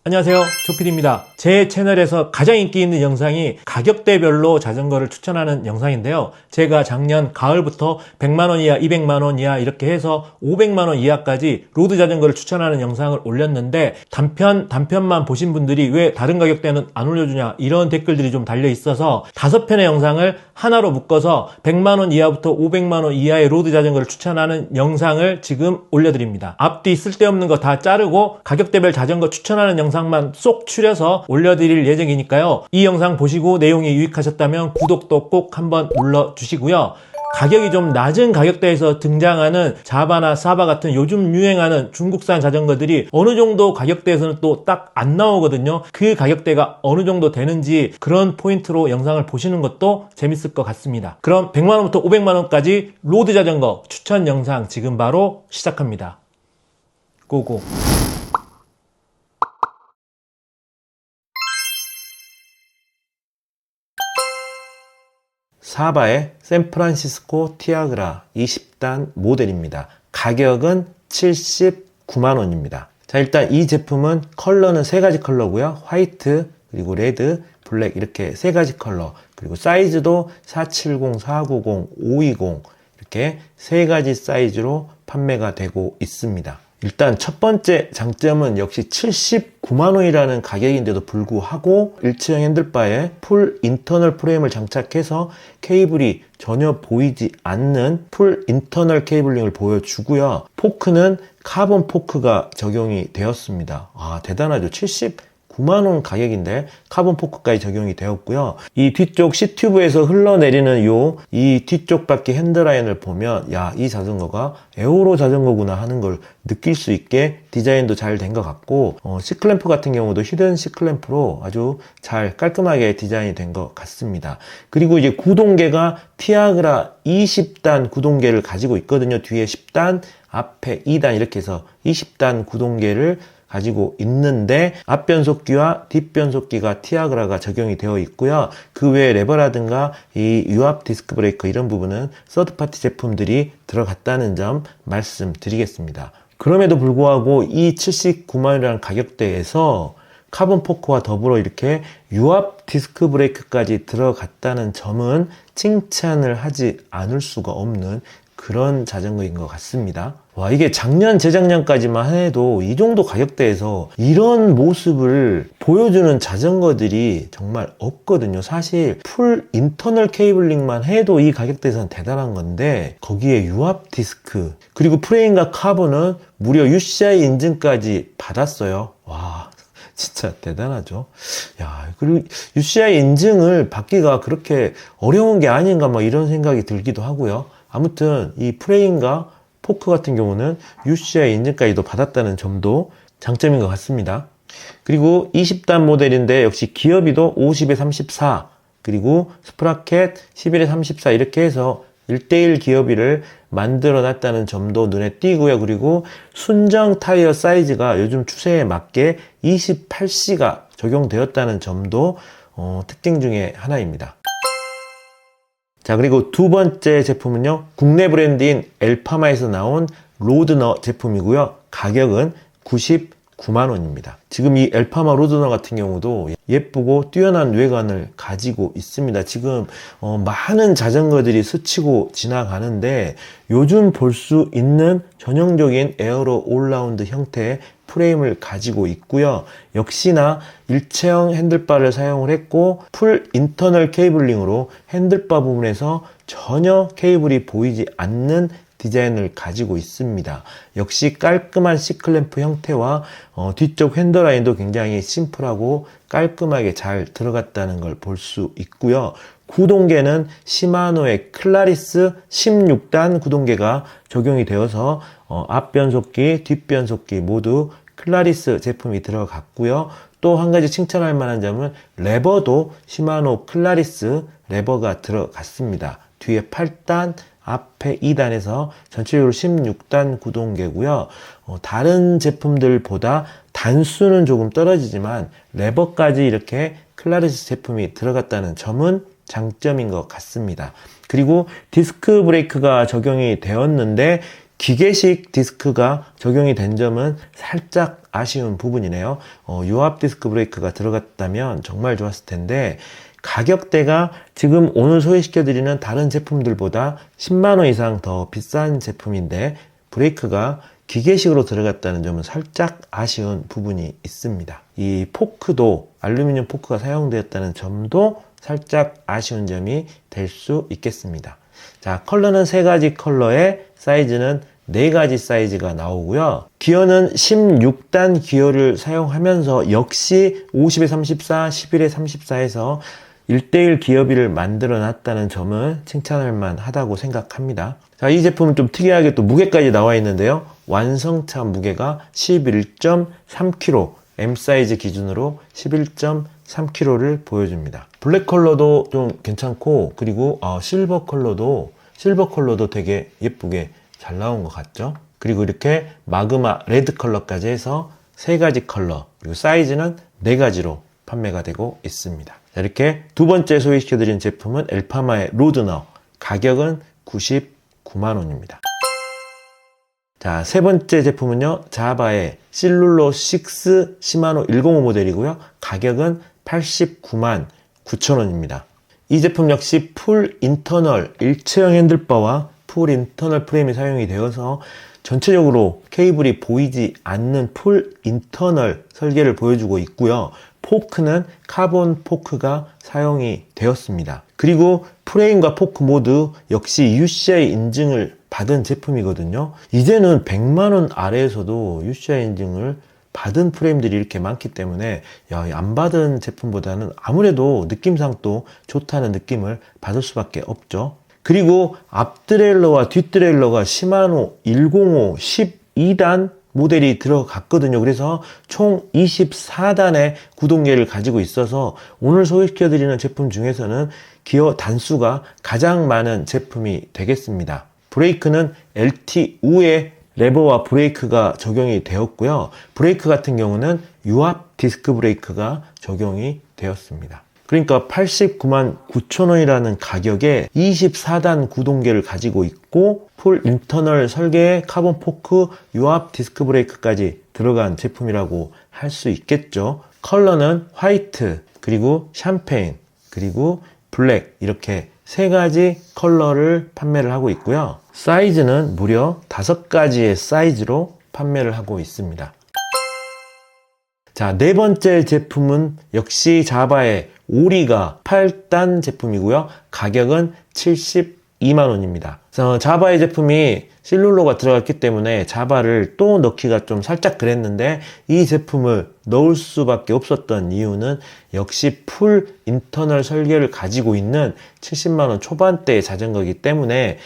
안녕하세요, 조필입니다. 제 채널에서 가장 인기 있는 영상이 가격대별로 자전거를 추천하는 영상인데요. 제가 작년 가을부터 100만원 이하, 200만원 이하 이렇게 해서 500만원 이하까지 로드 자전거를 추천하는 영상을 올렸는데 단편만 보신 분들이 왜 다른 가격대는 안 올려주냐 이런 댓글들이 좀 달려 있어서 5편의 영상을 하나로 묶어서 100만원 이하부터 500만원 이하의 로드 자전거를 추천하는 영상을 지금 올려드립니다. 앞뒤 쓸데없는 거 다 자르고 가격대별 자전거 추천하는 영상만 쏙 추려서 올려드릴 예정이니까요. 이 영상 보시고 내용이 유익하셨다면 구독도 꼭 한번 눌러주시고요. 가격이 좀 낮은 가격대에서 등장하는 자바나 사바 같은 요즘 유행하는 중국산 자전거들이 어느 정도 가격대에서는 또 딱 안 나오거든요. 그 가격대가 어느 정도 되는지 그런 포인트로 영상을 보시는 것도 재밌을 것 같습니다. 그럼 100만원부터 500만원까지 로드 자전거 추천 영상 지금 바로 시작합니다. 고고. 사바의 샌프란시스코 티아그라 20단 모델입니다. 가격은 79만원입니다. 자, 일단 이 제품은 컬러는 3가지 컬러고요. 화이트, 그리고 레드, 블랙 이렇게 3가지 컬러, 그리고 사이즈도 470, 490, 520 이렇게 3가지 사이즈로 판매가 되고 있습니다. 일단 첫 번째 장점은 역시 79만원이라는 가격인데도 불구하고 일체형 핸들바에 풀 인터널 프레임을 장착해서 케이블이 전혀 보이지 않는 풀 인터널 케이블링을 보여주고요. 포크는 카본 포크가 적용이 되었습니다. 대단하죠. 79만원 가격인데 카본 포크까지 적용이 되었고요. 이 뒤쪽 C튜브에서 흘러내리는 이 뒤쪽 바퀴 핸드라인을 보면 이 자전거가 에어로 자전거구나 하는 걸 느낄 수 있게 디자인도 잘 된 것 같고 C클램프 같은 경우도 히든 C클램프로 아주 잘 깔끔하게 디자인이 된 것 같습니다. 그리고 이제 구동계가 티아그라 20단 구동계를 가지고 있거든요. 뒤에 10단, 앞에 2단 이렇게 해서 20단 구동계를 가지고 있는데 앞변속기와 뒷변속기가 티아그라가 적용이 되어 있고요. 그 외에 레버라든가 이 유압 디스크 브레이커 이런 부분은 서드파티 제품들이 들어갔다는 점 말씀드리겠습니다. 그럼에도 불구하고 이 79만원이라는 가격대에서 카본 포크와 더불어 이렇게 유압 디스크 브레이크까지 들어갔다는 점은 칭찬을 하지 않을 수가 없는 그런 자전거인 것 같습니다. 이게 작년, 재작년까지만 해도 이 정도 가격대에서 이런 모습을 보여주는 자전거들이 정말 없거든요. 사실 풀 인터널 케이블링만 해도 이 가격대에서는 대단한 건데 거기에 유압 디스크 그리고 프레임과 카본은 무려 UCI 인증까지 받았어요. 진짜 대단하죠. 그리고 UCI 인증을 받기가 그렇게 어려운 게 아닌가 이런 생각이 들기도 하고요. 아무튼 이 프레임과 포크 같은 경우는 UCI 인증까지도 받았다는 점도 장점인 것 같습니다. 그리고 20단 모델인데 역시 기어비도 50에 34 그리고 스프라켓 11에 34 이렇게 해서 1대1 기어비를 만들어 놨다는 점도 눈에 띄고요. 그리고 순정 타이어 사이즈가 요즘 추세에 맞게 28C가 적용되었다는 점도 특징 중에 하나입니다. 자, 그리고 두 번째 제품은요, 국내 브랜드인 엘파마에서 나온 로드너 제품이고요. 가격은 99만원입니다. 지금 이 엘파마 로드너 같은 경우도 예쁘고 뛰어난 외관을 가지고 있습니다. 지금 많은 자전거들이 스치고 지나가는데 요즘 볼 수 있는 전형적인 에어로 올라운드 형태의 프레임을 가지고 있고요. 역시나 일체형 핸들바를 사용을 했고 풀 인터널 케이블링으로 핸들바 부분에서 전혀 케이블이 보이지 않는 디자인을 가지고 있습니다. 역시 깔끔한 C클램프 형태와 뒤쪽 핸들라인도 굉장히 심플하고 깔끔하게 잘 들어갔다는 걸 볼 수 있고요. 구동계는 시마노의 클라리스 16단 구동계가 적용이 되어서 앞변속기, 뒷변속기 모두 클라리스 제품이 들어갔고요. 또 한 가지 칭찬할 만한 점은 레버도 시마노 클라리스 레버가 들어갔습니다. 뒤에 8단, 앞에 2단에서 전체적으로 16단 구동계고요. 다른 제품들보다 단수는 조금 떨어지지만 레버까지 이렇게 클라리스 제품이 들어갔다는 점은 장점인 것 같습니다. 그리고 디스크 브레이크가 적용이 되었는데 기계식 디스크가 적용이 된 점은 살짝 아쉬운 부분이네요. 유압 디스크 브레이크가 들어갔다면 정말 좋았을 텐데 가격대가 지금 오늘 소개시켜드리는 다른 제품들보다 10만원 이상 더 비싼 제품인데 브레이크가 기계식으로 들어갔다는 점은 살짝 아쉬운 부분이 있습니다. 이 포크도 알루미늄 포크가 사용되었다는 점도 살짝 아쉬운 점이 될 수 있겠습니다. 자, 컬러는 3가지 컬러에 사이즈는 4가지 사이즈가 나오고요. 기어는 16단 기어를 사용하면서 역시 50에 34, 11에 34에서 1대1 기어비를 만들어 놨다는 점은 칭찬할 만하다고 생각합니다. 자, 이 제품은 좀 특이하게 또 무게까지 나와 있는데요. 완성차 무게가 11.3kg, M 사이즈 기준으로 11.3kg를 보여줍니다. 블랙 컬러도 좀 괜찮고, 그리고 실버 컬러도 되게 예쁘게 잘 나온 것 같죠? 그리고 이렇게 마그마 레드 컬러까지 해서 3가지 컬러, 그리고 사이즈는 4가지로 판매가 되고 있습니다. 자, 이렇게 두 번째 소개시켜드린 제품은 엘파마의 로드너, 가격은 99만원입니다. 자, 세 번째 제품은요, 자바의 실룰로 6 시마노 105 모델이고요. 가격은 89만 9천원입니다. 이 제품 역시 풀 인터널 일체형 핸들바와 풀 인터널 프레임이 사용이 되어서 전체적으로 케이블이 보이지 않는 풀 인터널 설계를 보여주고 있고요. 포크는 카본 포크가 사용이 되었습니다. 그리고 프레임과 포크 모두 역시 UCI 인증을 받은 제품이거든요. 이제는 100만원 아래에서도 UCI 인증을 받은 프레임들이 이렇게 많기 때문에 안 받은 제품보다는 아무래도 느낌상 또 좋다는 느낌을 받을 수밖에 없죠. 그리고 앞 트레일러와 뒷 트레일러가 시마노 105 12단 모델이 들어갔거든요. 그래서 총 24단의 구동계를 가지고 있어서 오늘 소개시켜드리는 제품 중에서는 기어 단수가 가장 많은 제품이 되겠습니다. 브레이크는 LT 우에 레버와 브레이크가 적용이 되었고요. 브레이크 같은 경우는 유압 디스크 브레이크가 적용이 되었습니다. 그러니까 89만 9천원이라는 가격에 24단 구동계를 가지고 있고 풀 인터널 설계의 카본 포크 유압 디스크 브레이크까지 들어간 제품이라고 할 수 있겠죠. 컬러는 화이트, 그리고 샴페인, 그리고 블랙, 이렇게 3가지 컬러를 판매를 하고 있고요. 사이즈는 무려 5가지의 사이즈로 판매를 하고 있습니다. 자, 네 번째 제품은 역시 자바의 오리가 8단 제품이고요. 가격은 72만원입니다. 자바의 제품이 실룰로가 들어갔기 때문에 자바를 또 넣기가 좀 살짝 그랬는데 이 제품을 넣을 수밖에 없었던 이유는 역시 풀 인터널 설계를 가지고 있는 70만원 초반대의 자전거이기 때문에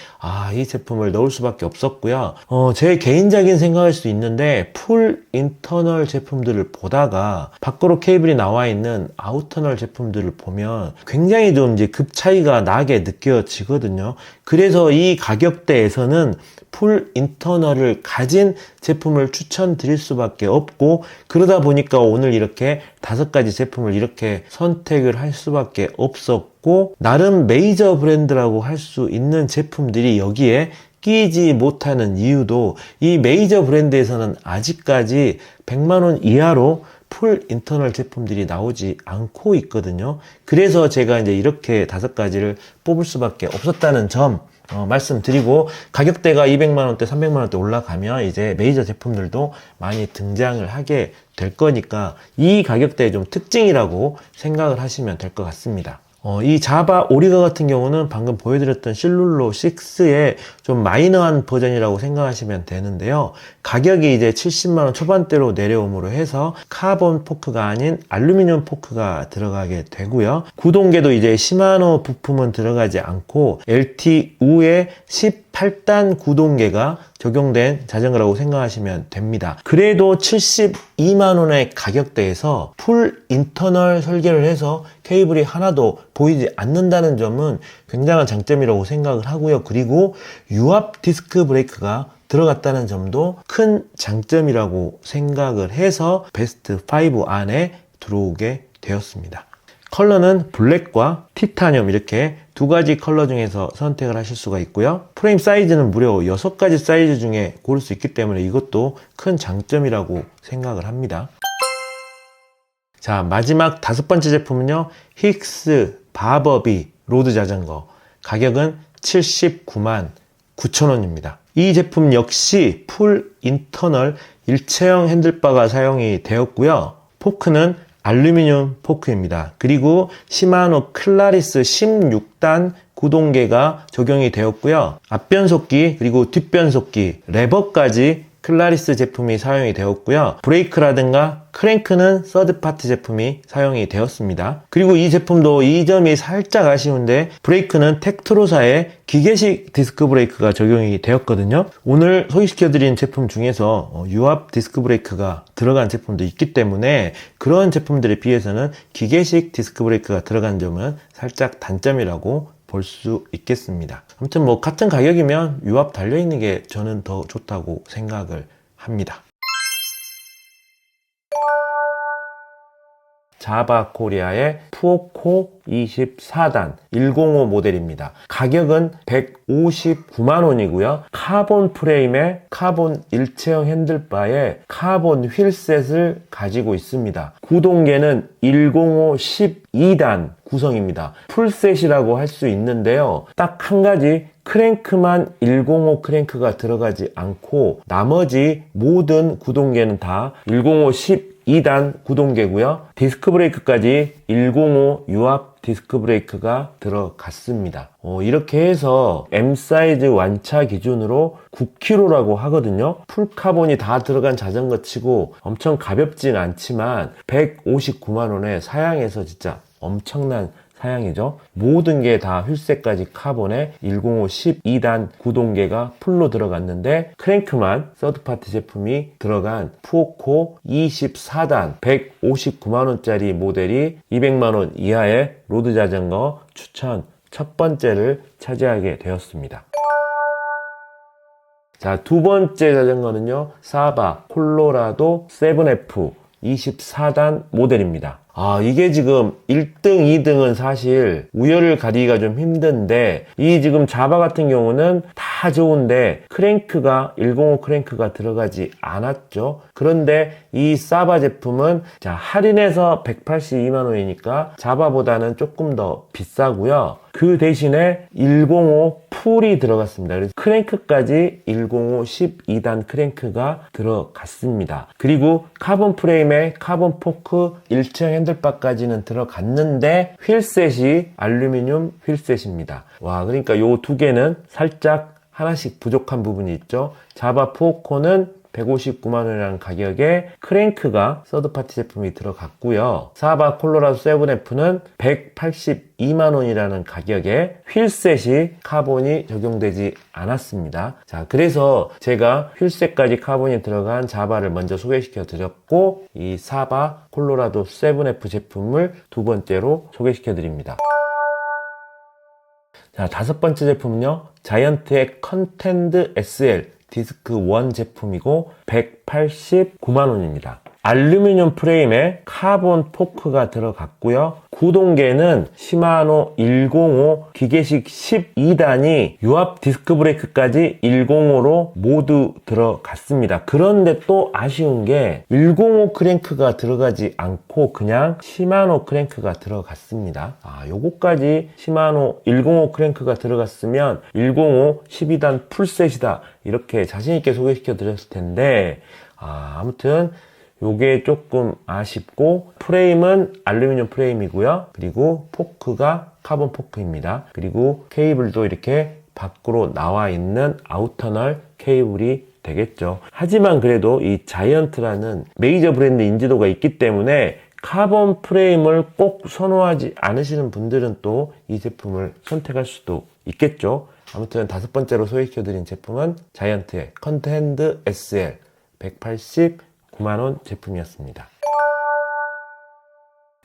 이 제품을 넣을 수밖에 없었고요. 제 개인적인 생각일 수도 있는데 풀 인터널 제품들을 보다가 밖으로 케이블이 나와 있는 아웃터널 제품들을 보면 굉장히 좀 이제 급 차이가 나게 느껴지거든요. 그래서 이 가격대에서는 풀 인터널을 가진 제품을 추천드릴 수밖에 없고, 그러다 보니까 오늘 이렇게 5가지 제품을 이렇게 선택을 할 수밖에 없었고, 나름 메이저 브랜드라고 할 수 있는 제품들이 여기에 끼지 못하는 이유도 이 메이저 브랜드에서는 아직까지 100만원 이하로 풀 인터널 제품들이 나오지 않고 있거든요. 그래서 제가 이제 이렇게 5가지를 뽑을 수밖에 없었다는 점 말씀드리고, 가격대가 200만원대, 300만원대 올라가면 이제 메이저 제품들도 많이 등장을 하게 될 거니까 이 가격대의 좀 특징이라고 생각을 하시면 될 것 같습니다. 이 자바 오리가 같은 경우는 방금 보여드렸던 실룰로 6의 좀 마이너한 버전이라고 생각하시면 되는데요. 가격이 이제 70만원 초반대로 내려옴으로 해서 카본 포크가 아닌 알루미늄 포크가 들어가게 되고요. 구동계도 이제 시마노 부품은 들어가지 않고 LT 우의 18단 구동계가 적용된 자전거라고 생각하시면 됩니다. 그래도 72만원의 가격대에서 풀 인터널 설계를 해서 케이블이 하나도 보이지 않는다는 점은 굉장한 장점이라고 생각을 하고요. 그리고 유압 디스크 브레이크가 들어갔다는 점도 큰 장점이라고 생각을 해서 베스트 5 안에 들어오게 되었습니다. 컬러는 블랙과 티타늄 이렇게 두 가지 컬러 중에서 선택을 하실 수가 있고요. 프레임 사이즈는 무려 6가지 사이즈 중에 고를 수 있기 때문에 이것도 큰 장점이라고 생각을 합니다. 자, 마지막 5번째 제품은요, 힉스 바버비 로드 자전거. 가격은 79만 9천원입니다. 이 제품 역시 풀 인터널 일체형 핸들바가 사용이 되었고요. 포크는 알루미늄 포크입니다. 그리고 시마노 클라리스 16단 구동계가 적용이 되었고요. 앞변속기 그리고 뒷변속기 레버까지 클라리스 제품이 사용이 되었고요. 브레이크라든가 크랭크는 서드파티 제품이 사용이 되었습니다. 그리고 이 제품도 이 점이 살짝 아쉬운데 브레이크는 텍트로사의 기계식 디스크 브레이크가 적용이 되었거든요. 오늘 소개시켜드린 제품 중에서 유압 디스크 브레이크가 들어간 제품도 있기 때문에 그런 제품들에 비해서는 기계식 디스크 브레이크가 들어간 점은 살짝 단점이라고 볼 수 있겠습니다. 아무튼 뭐 같은 가격이면 유압 달려있는 게 저는 더 좋다고 생각을 합니다. 자바 코리아의 푸오코 24단 105 모델입니다. 가격은 159만원이고요. 카본 프레임에 카본 일체형 핸들바에 카본 휠셋을 가지고 있습니다. 구동계는 105 12단 구성입니다. 풀셋이라고 할 수 있는데요. 딱 한 가지 크랭크만 105 크랭크가 들어가지 않고 나머지 모든 구동계는 다 105 12단 구동계고요. 디스크 브레이크까지 105 유압 디스크 브레이크가 들어갔습니다. 이렇게 해서 M 사이즈 완차 기준으로 9kg라고 하거든요. 풀카본이 다 들어간 자전거 치고 엄청 가볍진 않지만 159만원에 사양해서 진짜 엄청난 사양이죠. 모든 게 다 휠셋까지 카본에 105 12단 구동계가 풀로 들어갔는데 크랭크만 서드파티 제품이 들어간 푸오코 24단 159만원짜리 모델이 200만원 이하의 로드 자전거 추천 첫 번째를 차지하게 되었습니다. 자, 두 번째 자전거는요, 사바 콜로라도 7F 24단 모델입니다. 이게 지금 1등, 2등은 사실 우열을 가리기가 좀 힘든데 이 지금 자바 같은 경우는 다 좋은데 크랭크가 105 크랭크가 들어가지 않았죠. 그런데 이 사바 제품은 자, 할인해서 182만원이니까 자바보다는 조금 더 비싸고요. 그 대신에 105 풀이 들어갔습니다. 그래서 크랭크까지 105 12단 크랭크가 들어갔습니다. 그리고 카본 프레임에 카본 포크 일체형 핸들바까지는 들어갔는데 휠셋이 알루미늄 휠셋입니다. 와, 그러니까 요 두 개는 살짝 하나씩 부족한 부분이 있죠. 자바 푸오코는 159만원이라는 가격에 크랭크가 서드파티 제품이 들어갔고요. 사바 콜로라도 7F는 182만원이라는 가격에 휠셋이 카본이 적용되지 않았습니다. 자, 그래서 제가 휠셋까지 카본이 들어간 자바를 먼저 소개시켜 드렸고 이 사바 콜로라도 7F 제품을 두 번째로 소개시켜 드립니다. 자, 다섯 번째 제품은요, 자이언트의 컨텐드 SL 디스크 1 제품이고 189만원입니다. 알루미늄 프레임에 카본 포크가 들어갔고요. 구동계는 시마노 105 기계식 12단이 유압 디스크 브레이크까지 105로 모두 들어갔습니다. 그런데 또 아쉬운 게 105 크랭크가 들어가지 않고 그냥 시마노 크랭크가 들어갔습니다. 요거까지 시마노 105 크랭크가 들어갔으면 105 12단 풀셋이다 이렇게 자신있게 소개시켜 드렸을 텐데 아무튼 요게 조금 아쉽고 프레임은 알루미늄 프레임이고요. 그리고 포크가 카본 포크입니다. 그리고 케이블도 이렇게 밖으로 나와 있는 아우터널 케이블이 되겠죠. 하지만 그래도 이 자이언트라는 메이저 브랜드 인지도가 있기 때문에 카본 프레임을 꼭 선호하지 않으시는 분들은 또 이 제품을 선택할 수도 있겠죠. 아무튼 다섯 번째로 소개시켜드린 제품은 자이언트의 컨텐드 SL 189만원 제품이었습니다.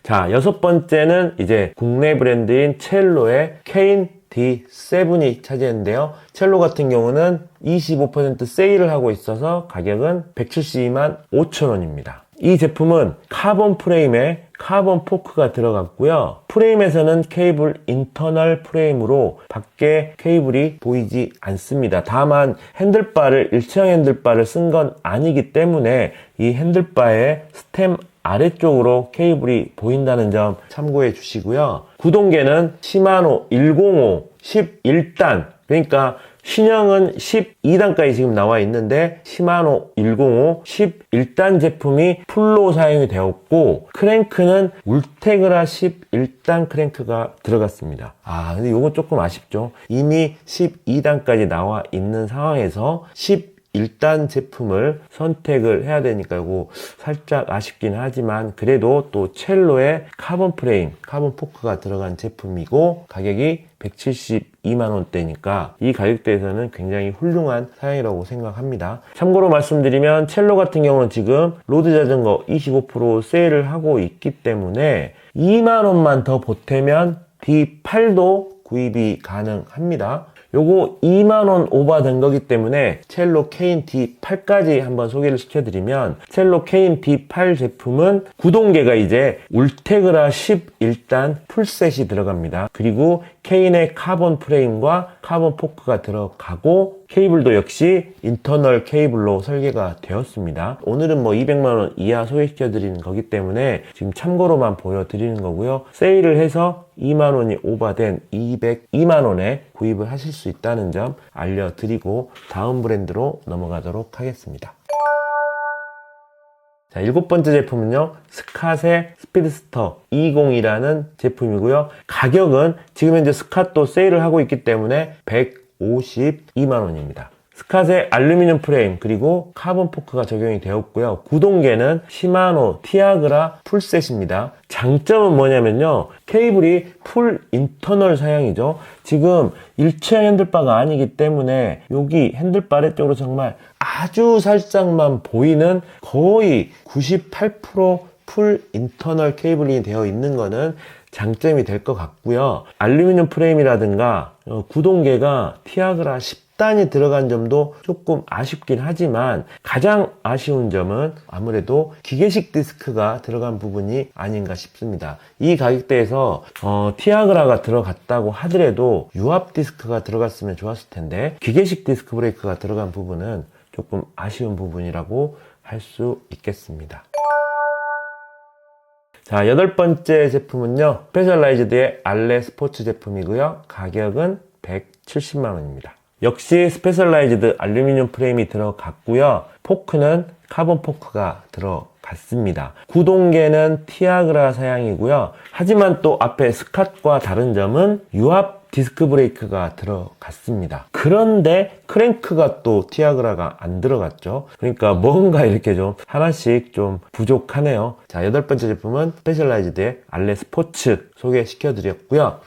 자, 여섯 번째는 이제 국내 브랜드인 첼로의 케인 D7이 차지했는데요. 첼로 같은 경우는 25% 세일을 하고 있어서 가격은 172만 5천원입니다. 이 제품은 카본 프레임에 카본 포크가 들어갔고요. 프레임에서는 케이블 인터널 프레임으로 밖에 케이블이 보이지 않습니다. 다만 핸들바를 일체형 핸들바를 쓴 건 아니기 때문에 이 핸들바의 스템 아래쪽으로 케이블이 보인다는 점 참고해 주시고요. 구동계는 시마노 105 11단, 그러니까 신형은 12단까지 지금 나와 있는데 시마노 105 11단 제품이 풀로 사용이 되었고, 크랭크는 울테그라 11단 크랭크가 들어갔습니다. 근데 이건 조금 아쉽죠. 이미 12단까지 나와 있는 상황에서 11단 제품을 선택을 해야 되니까 이거 살짝 아쉽긴 하지만, 그래도 또 첼로에 카본 프레임, 카본 포크가 들어간 제품이고 가격이 172만원대니까 이 가격대에서는 굉장히 훌륭한 사양이라고 생각합니다. 참고로 말씀드리면 첼로 같은 경우는 지금 로드 자전거 25% 세일을 하고 있기 때문에 2만원만 더 보태면 D8도 구입이 가능합니다. 요거 2만원 오버된 거기 때문에 첼로 케인 D8까지 한번 소개를 시켜드리면, 첼로 케인 D8 제품은 구동계가 이제 울테그라 11단 풀셋이 들어갑니다. 그리고 케인의 카본 프레임과 카본 포크가 들어가고, 케이블도 역시 인터널 케이블로 설계가 되었습니다. 오늘은 뭐 200만원 이하 소개시켜드리는 거기 때문에 지금 참고로만 보여드리는 거고요. 세일을 해서 2만원이 오버된 202만원에 구입을 하실 수 있다는 점 알려드리고 다음 브랜드로 넘어가도록 하겠습니다. 자, 7번째 제품은요, 스캇의 스피드스터 20이라는 제품이고요. 가격은 지금 현재 스캇도 세일을 하고 있기 때문에 152만원입니다. 스캇의 알루미늄 프레임 그리고 카본 포크가 적용이 되었고요. 구동계는 시마노 티아그라 풀셋입니다. 장점은 뭐냐면요, 케이블이 풀 인터널 사양이죠. 지금 일체형 핸들바가 아니기 때문에 여기 핸들바 아래쪽으로 정말 아주 살짝만 보이는 거의 98%풀 인터널 케이블링이 되어 있는 거는 장점이 될 것 같고요. 알루미늄 프레임이라든가 구동계가 티아그라 10단이 들어간 점도 조금 아쉽긴 하지만, 가장 아쉬운 점은 아무래도 기계식 디스크가 들어간 부분이 아닌가 싶습니다. 이 가격대에서 티아그라가 들어갔다고 하더라도 유압 디스크가 들어갔으면 좋았을 텐데, 기계식 디스크 브레이크가 들어간 부분은 조금 아쉬운 부분이라고 할 수 있겠습니다. 자, 8번째 제품은요, 스페셜라이즈드의 알레 스포츠 제품이고요. 가격은 170만원입니다. 역시 스페셜라이즈드 알루미늄 프레임이 들어갔고요. 포크는 카본 포크가 들어갔습니다. 구동계는 티아그라 사양이고요. 하지만 또 앞에 스캇과 다른 점은 유압 디스크 브레이크가 들어갔습니다. 그런데 크랭크가 또 티아그라가 안 들어갔죠. 그러니까 뭔가 이렇게 좀 하나씩 좀 부족하네요. 자, 8번째 제품은 스페셜라이즈드의 알레 스포츠 소개시켜드렸고요.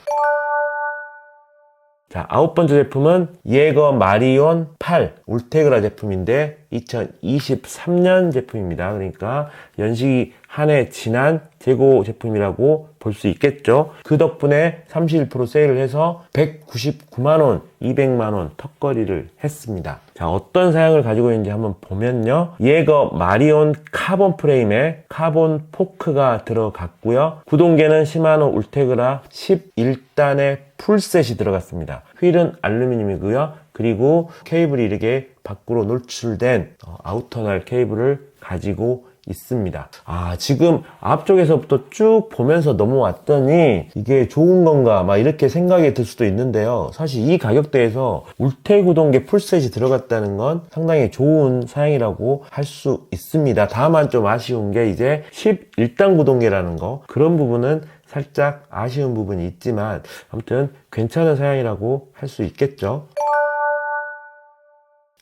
자, 9번째 제품은 예거 마리온 8 울테그라 제품인데 2023년 제품입니다. 그러니까 연식이 한 해 지난 재고 제품이라고 볼 수 있겠죠. 그 덕분에 31% 세일을 해서 199만원, 200만원 턱걸이를 했습니다. 자, 어떤 사양을 가지고 있는지 한번 보면요, 예거 마리온 카본 프레임에 카본 포크가 들어갔고요. 구동계는 시마노 울테그라 11단의 풀셋이 들어갔습니다. 휠은 알루미늄이고요. 그리고 케이블이 이렇게 밖으로 노출된 아우터널 케이블을 가지고 있습니다. 지금 앞쪽에서부터 쭉 보면서 넘어왔더니 이게 좋은 건가 막 이렇게 생각이 들 수도 있는데요. 사실 이 가격대에서 울테구동계 풀셋이 들어갔다는 건 상당히 좋은 사양이라고 할 수 있습니다. 다만 좀 아쉬운 게 이제 11단 구동계라는 거, 그런 부분은 살짝 아쉬운 부분이 있지만 아무튼 괜찮은 사양이라고 할 수 있겠죠.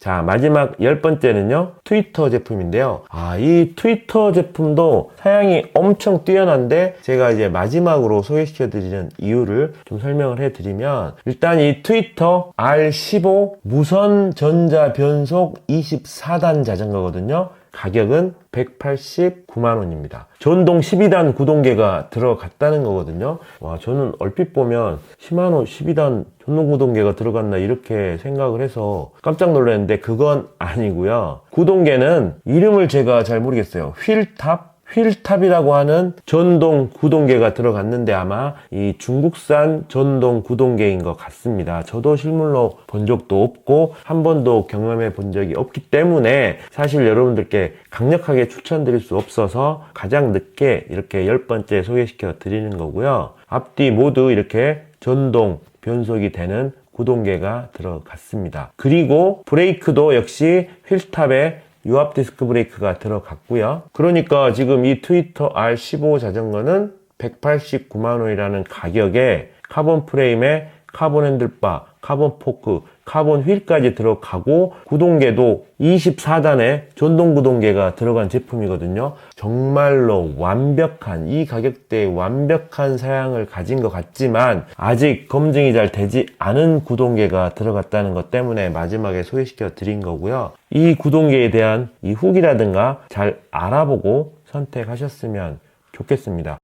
자, 마지막 10번째는요, 트위터 제품인데요. 이 트위터 제품도 사양이 엄청 뛰어난데, 제가 이제 마지막으로 소개시켜드리는 이유를 좀 설명을 해드리면, 일단 이 트위터 R15 무선 전자 변속 24단 자전거거든요. 가격은 189만원입니다. 전동 12단 구동계가 들어갔다는 거거든요. 저는 얼핏 보면 시마노 12단 전동 구동계가 들어갔나 이렇게 생각을 해서 깜짝 놀랐는데 그건 아니고요. 구동계는 이름을 제가 잘 모르겠어요. 휠탑, 휠탑이라고 하는 전동 구동계가 들어갔는데 아마 이 중국산 전동 구동계인 것 같습니다. 저도 실물로 본 적도 없고 한 번도 경험해 본 적이 없기 때문에 사실 여러분들께 강력하게 추천드릴 수 없어서 가장 늦게 이렇게 10번째 소개시켜 드리는 거고요. 앞뒤 모두 이렇게 전동 변속이 되는 구동계가 들어갔습니다. 그리고 브레이크도 역시 휠탑에 유압 디스크 브레이크가 들어갔고요. 그러니까 지금 이 트위터 R15 자전거는 189만 원이라는 가격에 카본 프레임에 카본 핸들바, 카본 포크, 카본 휠까지 들어가고 구동계도 24단의 전동 구동계가 들어간 제품이거든요. 정말로 완벽한, 이 가격대에 완벽한 사양을 가진 것 같지만 아직 검증이 잘 되지 않은 구동계가 들어갔다는 것 때문에 마지막에 소개시켜 드린 거고요. 이 구동계에 대한 이 후기라든가 잘 알아보고 선택하셨으면 좋겠습니다.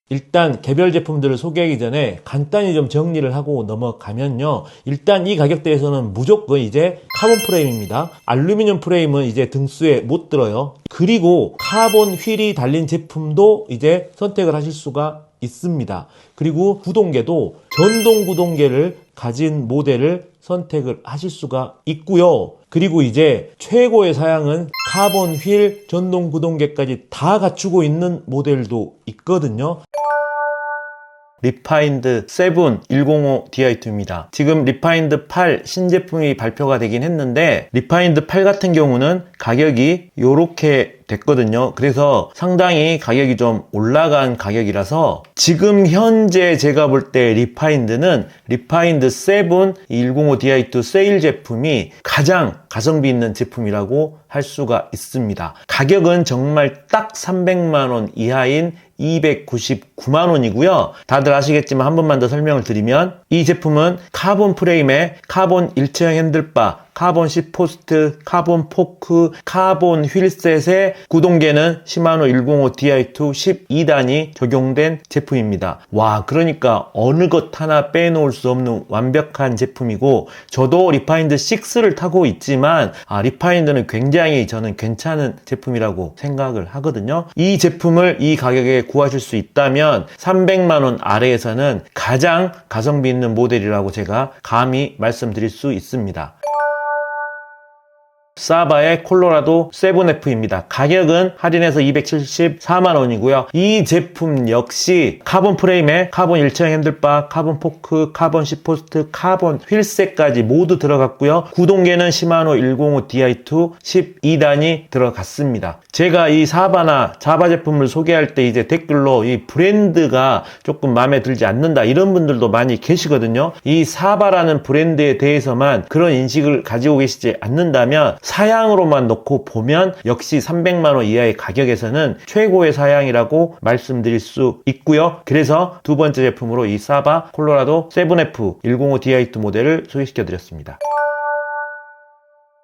일단 개별 제품들을 소개하기 전에 간단히 좀 정리를 하고 넘어가면요. 일단 이 가격대에서는 무조건 이제 카본 프레임입니다. 알루미늄 프레임은 이제 등수에 못 들어요. 그리고 카본 휠이 달린 제품도 이제 선택을 하실 수가 있습니다. 그리고 구동계도 전동 구동계를 가진 모델을 선택을 하실 수가 있고요. 그리고 이제 최고의 사양은 카본 휠 전동 구동계까지 다 갖추고 있는 모델도 있거든요. 리파인드 7 105 Di2입니다. 지금 리파인드 8 신제품이 발표가 되긴 했는데 리파인드 8 같은 경우는 가격이 요렇게 됐거든요. 그래서 상당히 가격이 좀 올라간 가격이라서 지금 현재 제가 볼 때 리파인드는 리파인드 7 105 Di2 세일 제품이 가장 가성비 있는 제품이라고 할 수가 있습니다. 가격은 정말 딱 300만 원 이하인 299만 원이고요. 다들 아시겠지만 한 번만 더 설명을 드리면 이 제품은 카본 프레임에 카본 일체형 핸들바, 카본 C포스트, 카본 포크, 카본 휠셋에 구동계는 시마노 105 Di2 12단이 적용된 제품입니다. 와, 그러니까 어느 것 하나 빼놓을 수 없는 완벽한 제품이고 저도 리파인드 6를 타고 있지만 리파인드는 굉장히 저는 괜찮은 제품이라고 생각을 하거든요. 이 제품을 이 가격에 구하실 수 있다면 300만 원 아래에서는 가장 가성비 있는 모델이라고 제가 감히 말씀드릴 수 있습니다. 사바의 콜로라도 7F입니다. 가격은 할인해서 274만 원이고요. 이 제품 역시 카본 프레임에 카본 일체형 핸들바, 카본 포크, 카본 C포스트, 카본 휠셋까지 모두 들어갔고요. 구동계는 시마노 105 Di2 12단이 들어갔습니다. 제가 이 사바나 자바 제품을 소개할 때 이제 댓글로 이 브랜드가 조금 마음에 들지 않는다 이런 분들도 많이 계시거든요. 이 사바라는 브랜드에 대해서만 그런 인식을 가지고 계시지 않는다면 사양으로만 놓고 보면 역시 300만 원 이하의 가격에서는 최고의 사양이라고 말씀드릴 수 있고요. 그래서 두 번째 제품으로 이 사바 콜로라도 7F 105 Di2 모델을 소개시켜 드렸습니다.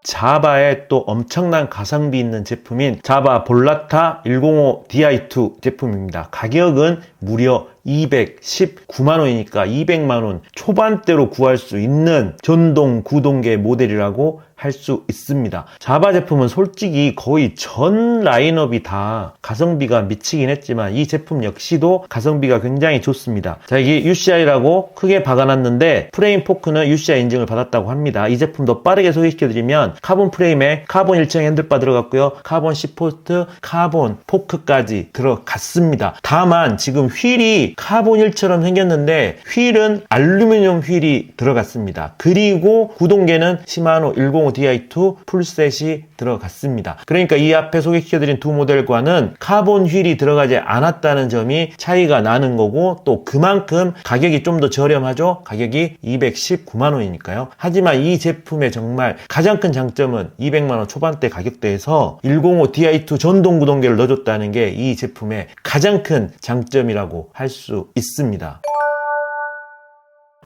자바의 또 엄청난 가성비 있는 제품인 자바 볼라타 105 Di2 제품입니다. 가격은 무려 219만 원이니까 200만 원 초반대로 구할 수 있는 전동 구동계 모델이라고 할 수 있습니다. 자바 제품은 솔직히 거의 전 라인업이 다 가성비가 미치긴 했지만 이 제품 역시도 가성비가 굉장히 좋습니다. 자, 이게 UCI라고 크게 박아놨는데 프레임 포크는 UCI 인증을 받았다고 합니다. 이 제품도 빠르게 소개시켜드리면 카본 프레임에 카본 일체형 핸들바 들어갔고요. 카본 C포스트, 카본 포크까지 들어갔습니다. 다만 지금 휠이 카본 휠처럼 생겼는데 휠은 알루미늄 휠이 들어갔습니다. 그리고 구동계는 시마노 105 Di2 풀셋이 들어갔습니다. 그러니까 이 앞에 소개시켜드린 두 모델과는 카본 휠이 들어가지 않았다는 점이 차이가 나는 거고 또 그만큼 가격이 좀 더 저렴하죠. 가격이 219만 원이니까요. 하지만 이 제품의 정말 가장 큰 장점은 200만 원 초반대 가격대에서 105 Di2 전동 구동계를 넣어줬다는 게 이 제품의 가장 큰 장점이라고 할 수 있습니다.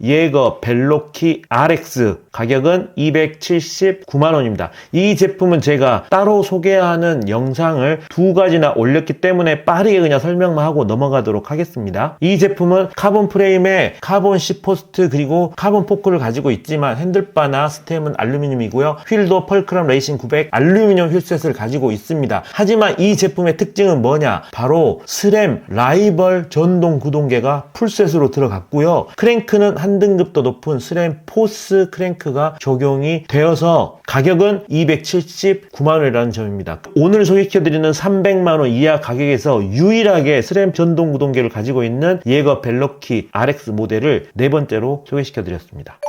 예거 벨로키 RX 가격은 279만원입니다. 이 제품은 제가 따로 소개하는 영상을 두 가지나 올렸기 때문에 빠르게 그냥 설명만 하고 넘어가도록 하겠습니다. 이 제품은 카본 프레임에 카본 C포스트 그리고 카본 포크를 가지고 있지만 핸들바나 스템은 알루미늄이고요. 휠도 펄크람 레이싱 900 알루미늄 휠셋을 가지고 있습니다. 하지만 이 제품의 특징은 뭐냐? 바로 스램 라이벌 전동 구동계가 풀셋으로 들어갔고요. 크랭크는 한 등급 더 높은 스램 포스 크랭크가 적용이 되어서 가격은 279만원이라는 점입니다. 오늘 소개시켜드리는 300만원 이하 가격에서 유일하게 스램 전동 구동계를 가지고 있는 예거 벨로키 RX 모델을 네 번째로 소개시켜드렸습니다.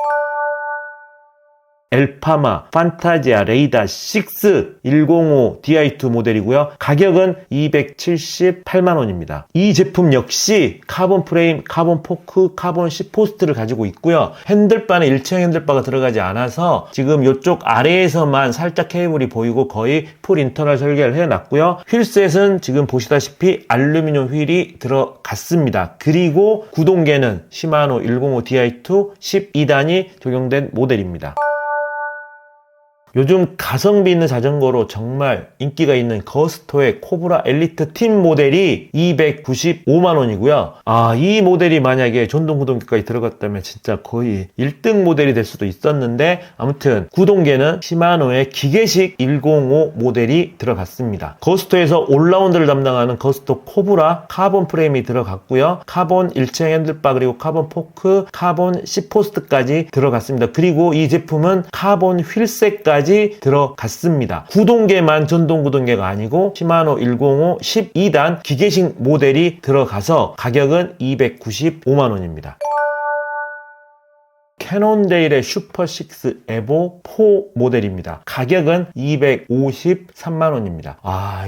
엘파마 판타지아 레이더 6 105 DI2 모델이고요. 가격은 278만원입니다. 이 제품 역시 카본 프레임, 카본 포크, 카본 C포스트를 가지고 있고요. 핸들바는 일체형 핸들바가 들어가지 않아서 지금 이쪽 아래에서만 살짝 케이블이 보이고 거의 풀 인터널 설계를 해놨고요. 휠셋은 지금 보시다시피 알루미늄 휠이 들어갔습니다. 그리고 구동계는 시마노 105 DI2 12단이 적용된 모델입니다. 요즘 가성비 있는 자전거로 정말 인기가 있는 거스토의 코브라 엘리트 팀 모델이 295만원이고요. 이 모델이 만약에 전동 구동계까지 들어갔다면 진짜 거의 1등 모델이 될 수도 있었는데 아무튼 구동계는 시마노의 기계식 105 모델이 들어갔습니다. 거스토에서 올라운드를 담당하는 거스토 코브라 카본 프레임이 들어갔고요. 카본 일체형 핸들바 그리고 카본 포크, 카본 C포스트까지 들어갔습니다. 그리고 이 제품은 카본 휠셋까지 들어갔습니다. 구동계만 전동 구동계가 아니고 시마노 105 12단 기계식 모델이 들어가서 가격은 295만원입니다. 캐논데일의 슈퍼6 에보 4 모델입니다. 가격은 253만원입니다.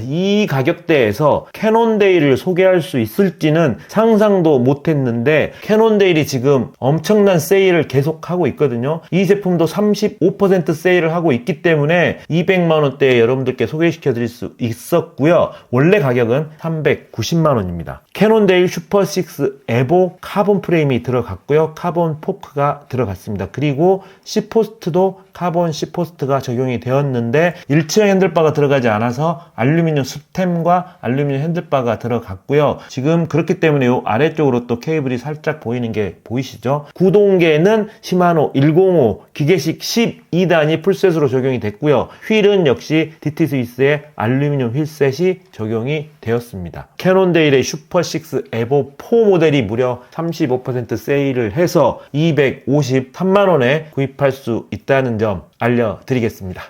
이 가격대에서 캐논데일을 소개할 수 있을지는 상상도 못했는데 캐논데일이 지금 엄청난 세일을 계속하고 있거든요. 이 제품도 35% 세일을 하고 있기 때문에 200만원대에 여러분들께 소개시켜 드릴 수 있었고요. 원래 가격은 390만원입니다. 캐논데일 슈퍼6 에보 카본 프레임이 들어갔고요. 카본 포크가 들어갔습니다. 그리고 C포스트도 카본 C포스트가 적용이 되었는데 일체형 핸들바가 들어가지 않아서 알루미늄 스템과 알루미늄 핸들바가 들어갔고요. 지금 그렇기 때문에 이 아래쪽으로 또 케이블이 살짝 보이는 게 보이시죠? 구동계는 시마노 105 기계식 12단이 풀셋으로 적용이 됐고요. 휠은 역시 DT 스위스의 알루미늄 휠셋이 적용이 되었습니다. 캐논데일의 슈퍼6 에보 4 모델이 무려 35% 세일을 해서 253만원에 구입할 수 있다는 점 알려드리겠습니다.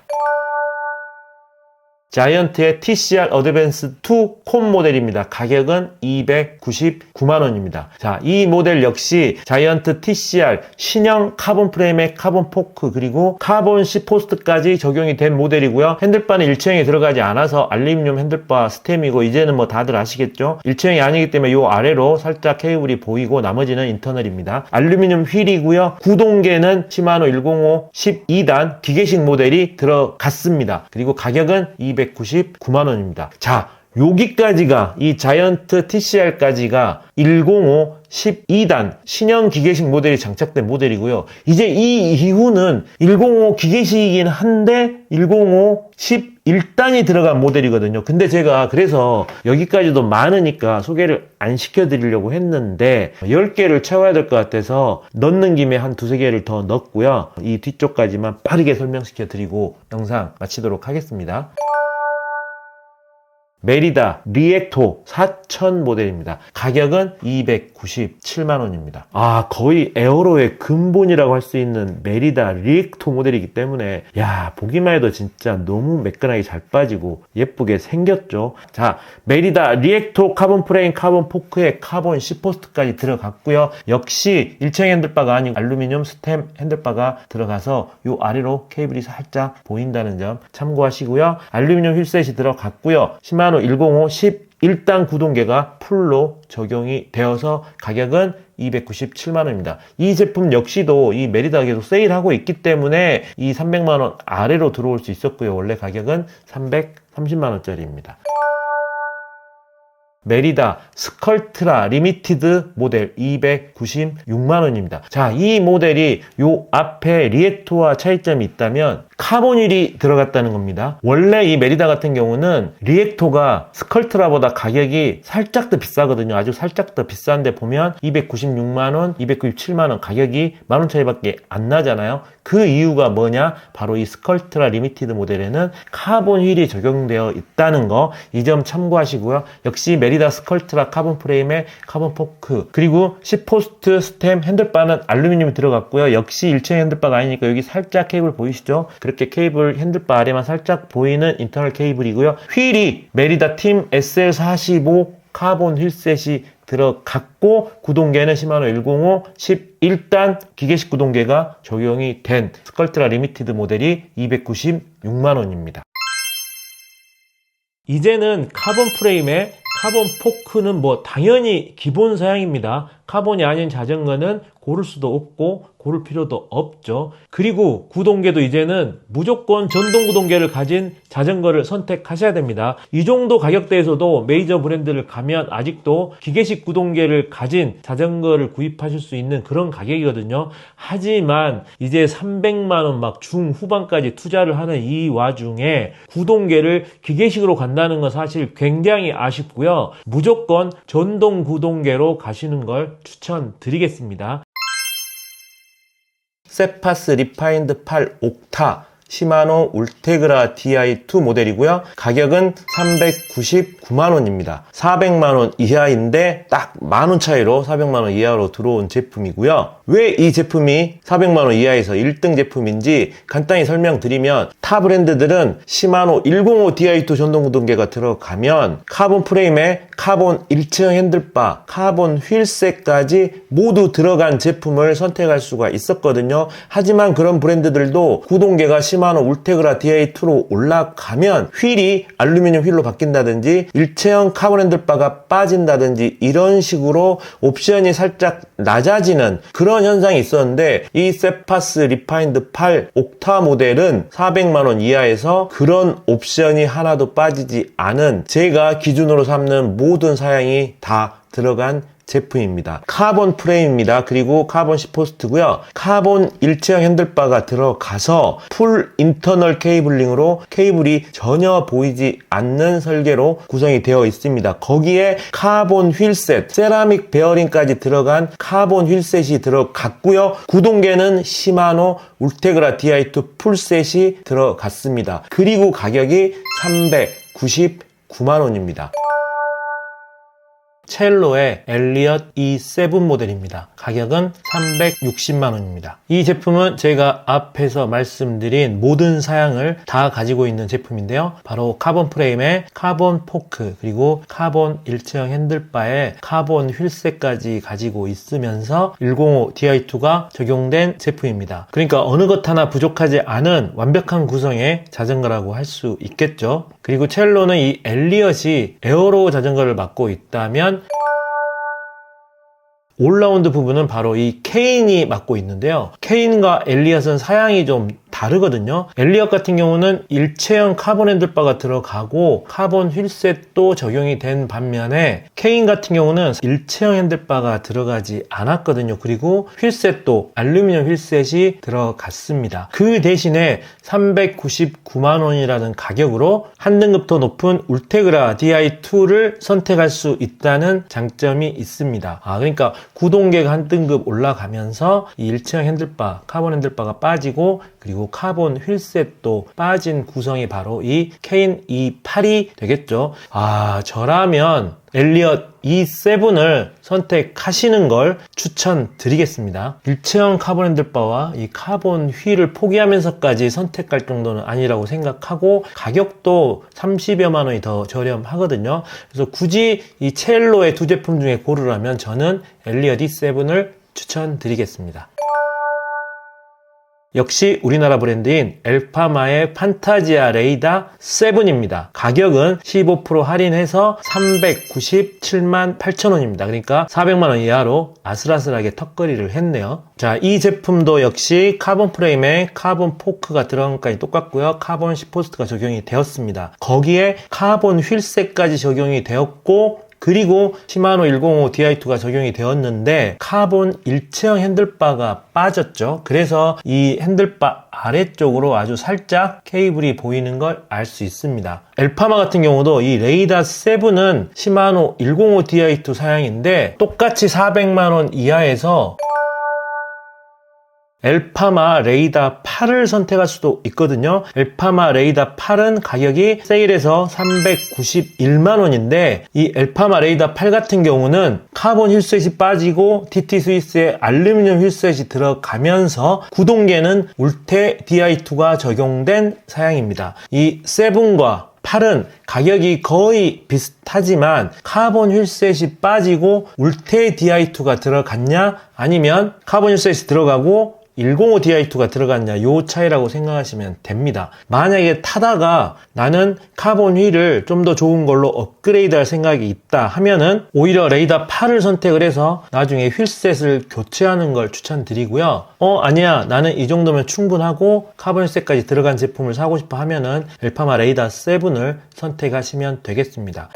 자이언트의 TCR 어드밴스 2 콤 모델입니다. 가격은 299만원입니다. 자, 이 모델 역시 자이언트 TCR 신형 카본 프레임에 카본 포크 그리고 카본 C포스트까지 적용이 된 모델이고요. 핸들바는 일체형에 들어가지 않아서 알루미늄 핸들바 스템이고 이제는 뭐 다들 아시겠죠? 일체형이 아니기 때문에 이 아래로 살짝 케이블이 보이고 나머지는 인터널입니다. 알루미늄 휠이고요. 구동계는 시마노 105 12단 기계식 모델이 들어갔습니다. 그리고 가격은 299만원입니다. 자, 여기까지가 이 자이언트 TCR까지가 105 12단 신형 기계식 모델이 장착된 모델이고요. 이제 이 이후는 105 기계식이긴 한데 105 11단이 들어간 모델이거든요. 근데 제가 그래서 여기까지도 많으니까 소개를 안 시켜드리려고 했는데 10개를 채워야 될 것 같아서 넣는 김에 한 두세 개를 더 넣었고요. 이 뒤쪽까지만 빠르게 설명시켜드리고 영상 마치도록 하겠습니다. 메리다 리액토 4000 모델입니다. 가격은 297만원입니다. 거의 에어로의 근본이라고 할 수 있는 메리다 리액토 모델이기 때문에 보기만 해도 진짜 너무 매끈하게 잘 빠지고 예쁘게 생겼죠. 자, 메리다 리액토 카본 프레임 카본 포크에 카본 C포스트까지 들어갔고요. 역시 일체형 핸들바가 아니고 알루미늄 스템 핸들바가 들어가서 이 아래로 케이블이 살짝 보인다는 점 참고하시고요. 알루미늄 휠셋이 들어갔고요. 시마노 105 11단 구동계가 풀로 적용이 되어서 가격은 297만원입니다. 이 제품 역시도 이 메리다가 계속 세일하고 있기 때문에 이 300만원 아래로 들어올 수 있었고요. 원래 가격은 330만원짜리입니다. 메리다 스컬트라 리미티드 모델 296만원입니다. 자, 이 모델이 요 앞에 리액토와 차이점이 있다면 카본 휠이 들어갔다는 겁니다. 원래 이 메리다 같은 경우는 리액토가 스컬트라보다 가격이 살짝 더 비싸거든요. 아주 살짝 더 비싼데 보면 296만원, 297만원 가격이 만원 차이밖에 안 나잖아요. 그 이유가 뭐냐? 바로 이 스컬트라 리미티드 모델에는 카본 휠이 적용되어 있다는 거, 이 점 참고하시고요. 역시 메리다 스컬트라 카본 프레임에 카본 포크, 그리고 10포스트 스템 핸들바는 알루미늄이 들어갔고요. 역시 일체형 핸들바가 아니니까 여기 살짝 케이블 보이시죠? 그렇게 케이블 핸들바 아래만 살짝 보이는 인터널 케이블이고요. 휠이 메리다 팀 SL45 카본 휠셋이 들어갔고, 구동계는 시마노 105 11단 기계식 구동계가 적용이 된 스컬트라 리미티드 모델이 296만원입니다. 이제는 카본 프레임에 카본 포크는 뭐 당연히 기본 사양입니다. 카본이 아닌 자전거는 고를 수도 없고 고를 필요도 없죠. 그리고 구동계도 이제는 무조건 전동 구동계를 가진 자전거를 선택하셔야 됩니다. 이 정도 가격대에서도 메이저 브랜드를 가면 아직도 기계식 구동계를 가진 자전거를 구입하실 수 있는 그런 가격이거든요. 하지만 이제 300만원 막 중후반까지 투자를 하는 이 와중에 구동계를 기계식으로 간다는 건 사실 굉장히 아쉽고요. 무조건 전동 구동계로 가시는 걸 추천드리겠습니다. 세파스 리파인드 8 옥타 시마노 울테그라 DI2 모델이고요. 가격은 399만원입니다. 400만원 이하인데 딱 만원 차이로 400만원 이하로 들어온 제품이고요. 왜 이 제품이 400만원 이하에서 1등 제품인지 간단히 설명드리면, 타 브랜드들은 시마노 105 DI2 전동구동계가 들어가면 카본 프레임에 카본 일체형 핸들바, 카본 휠셋까지 모두 들어간 제품을 선택할 수가 있었거든요. 하지만 그런 브랜드들도 구동계가 시마노 울테그라 DI2로 올라가면 휠이 알루미늄 휠로 바뀐다든지 일체형 카본 핸들바가 빠진다든지 이런 식으로 옵션이 살짝 낮아지는 그런 현상이 있었는데, 이 세파스 리파인드 8 옥타 모델은 400만원 이하에서 그런 옵션이 하나도 빠지지 않은, 제가 기준으로 삼는 모든 사양이 다 들어간 제품입니다. 카본 프레임입니다. 그리고 카본 10포스트고요. 카본 일체형 핸들바가 들어가서 풀 인터널 케이블링으로 케이블이 전혀 보이지 않는 설계로 구성이 되어 있습니다. 거기에 카본 휠셋, 세라믹 베어링까지 들어간 카본 휠셋이 들어갔고요. 구동계는 시마노 울테그라 DI2 풀셋이 들어갔습니다. 그리고 가격이 399만원입니다. 첼로의 엘리엇 E7 모델입니다. 가격은 360만원입니다. 이 제품은 제가 앞에서 말씀드린 모든 사양을 다 가지고 있는 제품인데요. 바로 카본 프레임에 카본 포크, 그리고 카본 일체형 핸들바에 카본 휠셋까지 가지고 있으면서 105 DI2가 적용된 제품입니다. 그러니까 어느 것 하나 부족하지 않은 완벽한 구성의 자전거라고 할 수 있겠죠. 그리고 첼로는 이 엘리엇이 에어로 자전거를 맡고 있다면 올라운드 부분은 바로 이 케인이 맡고 있는데요. 케인과 엘리엇은 사양이 좀 다르거든요. 엘리엇 같은 경우는 일체형 카본 핸들바가 들어가고 카본 휠셋도 적용이 된 반면에, 케인 같은 경우는 일체형 핸들바가 들어가지 않았거든요. 그리고 휠셋도 알루미늄 휠셋이 들어갔습니다. 그 대신에 399만원이라는 가격으로 한 등급 더 높은 울테그라 DI2를 선택할 수 있다는 장점이 있습니다. 그러니까 구동계가 한 등급 올라가면서 이 일체형 핸들바, 카본 핸들바가 빠지고, 그리고 카본 휠셋도 빠진 구성이 바로 이 케인 E8이 되겠죠. 저라면 엘리엇 E7을 선택하시는 걸 추천드리겠습니다. 일체형 카본 핸들바와 이 카본 휠을 포기하면서까지 선택할 정도는 아니라고 생각하고, 가격도 30여만 원이 더 저렴하거든요. 그래서 굳이 이 첼로의 두 제품 중에 고르라면 저는 엘리엇 E7을 추천드리겠습니다. 역시 우리나라 브랜드인 엘파마의 판타지아 레이다 7입니다. 가격은 15% 할인해서 397만 8천원입니다. 그러니까 400만원 이하로 아슬아슬하게 턱걸이를 했네요. 자, 이 제품도 역시 카본 프레임에 카본 포크가 들어간 것까지 똑같고요. 카본 10포스트가 적용이 되었습니다. 거기에 카본 휠셋까지 적용이 되었고, 그 그리고 시마노 105 Di2가 적용이 되었는데 카본 일체형 핸들바가 빠졌죠. 그래서 이 핸들바 아래쪽으로 아주 살짝 케이블이 보이는 걸 알 수 있습니다. 엘파마 같은 경우도 이 레이다 7은 시마노 105 Di2 사양인데 똑같이 400만원 이하에서 엘파마 레이다 8을 선택할 수도 있거든요. 엘파마 레이다 8은 가격이 세일해서 391만원인데 이 엘파마 레이다 8 같은 경우는 카본 휠셋이 빠지고 TT 스위스에 알루미늄 휠셋이 들어가면서 구동계는 울테 Di2가 적용된 사양입니다. 이 7과 8은 가격이 거의 비슷하지만 카본 휠셋이 빠지고 울테 Di2가 들어갔냐 아니면 카본 휠셋이 들어가고 105 Di2가 들어갔냐 요 차이라고 생각하시면 됩니다. 만약에 타다가 나는 카본 휠을 좀 더 좋은 걸로 업그레이드 할 생각이 있다 하면은 오히려 레이다 8을 선택을 해서 나중에 휠셋을 교체하는 걸 추천드리고요. 아니야 나는 이 정도면 충분하고 카본 휠셋까지 들어간 제품을 사고 싶어 하면은 엘파마 레이다 7을 선택하시면 되겠습니다.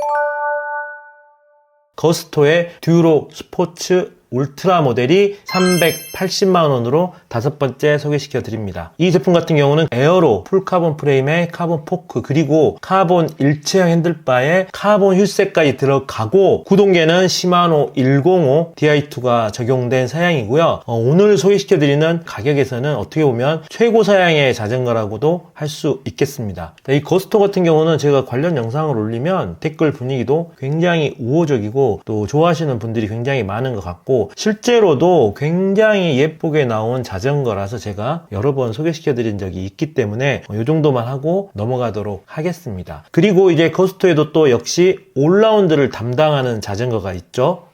거스토의 듀로 스포츠 울트라 모델이 380만원으로 다섯 번째 소개시켜 드립니다. 이 제품 같은 경우는 에어로 풀카본 프레임에 카본 포크 그리고 카본 일체형 핸들바에 카본 휠셋까지 들어가고 구동계는 시마노 105 Di2가 적용된 사양이고요. 오늘 소개시켜 드리는 가격에서는 어떻게 보면 최고 사양의 자전거라고도 할 수 있겠습니다. 이 거스토 같은 경우는 제가 관련 영상을 올리면 댓글 분위기도 굉장히 우호적이고 또 좋아하시는 분들이 굉장히 많은 것 같고 실제로도 굉장히 예쁘게 나온 자전거라서 제가 여러 번 소개시켜 드린 적이 있기 때문에 이 정도만 하고 넘어가도록 하겠습니다. 그리고 이제 거스토에도 또 역시 올라운드를 담당하는 자전거가 있죠.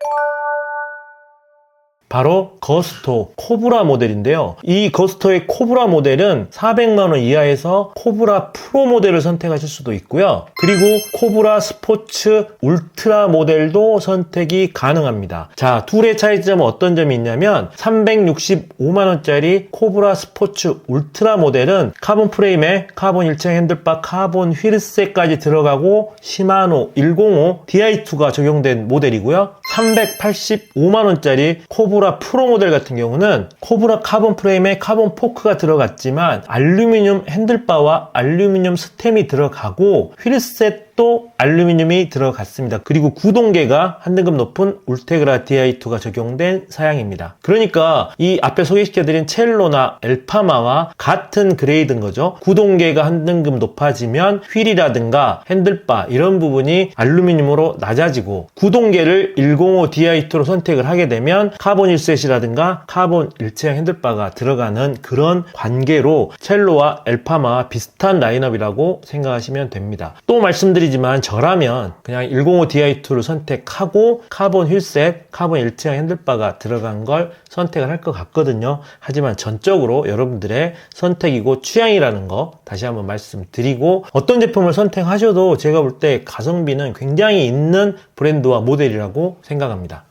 바로 거스토 코브라 모델인데요. 이 거스토의 코브라 모델은 400만원 이하에서 코브라 프로 모델을 선택하실 수도 있고요. 그리고 코브라 스포츠 울트라 모델도 선택이 가능합니다. 자, 둘의 차이점은 어떤 점이 있냐면 365만원짜리 코브라 스포츠 울트라 모델은 카본 프레임에 카본 일체형 핸들바, 카본 휠셋까지 들어가고 시마노 105 Di2가 적용된 모델이고요. 385만원짜리 코브라 프로 모델 같은 경우는 코브라 카본 프레임에 카본 포크가 들어갔지만 알루미늄 핸들바와 알루미늄 스템이 들어가고 휠셋도 알루미늄이 들어갔습니다. 그리고 구동계가 한 등급 높은 울테그라 Di2가 적용된 사양입니다. 그러니까 이 앞에 소개시켜드린 첼로나 엘파마와 같은 그레이드인 거죠. 구동계가 한 등급 높아지면 휠이라든가 핸들바 이런 부분이 알루미늄으로 낮아지고 구동계를 105 Di2로 선택을 하게 되면 카본 휠셋이라든가 카본 일체형 핸들바가 들어가는 그런 관계로 첼로와 엘파마와 비슷한 라인업이라고 생각하시면 됩니다. 또 말씀드리지만 저라면 그냥 105 Di2를 선택하고 카본 휠셋, 카본 일체형 핸들바가 들어간 걸 선택을 할 것 같거든요. 하지만 전적으로 여러분들의 선택이고 취향이라는 거 다시 한번 말씀드리고 어떤 제품을 선택하셔도 제가 볼 때 가성비는 굉장히 있는 브랜드와 모델이라고 생각합니다.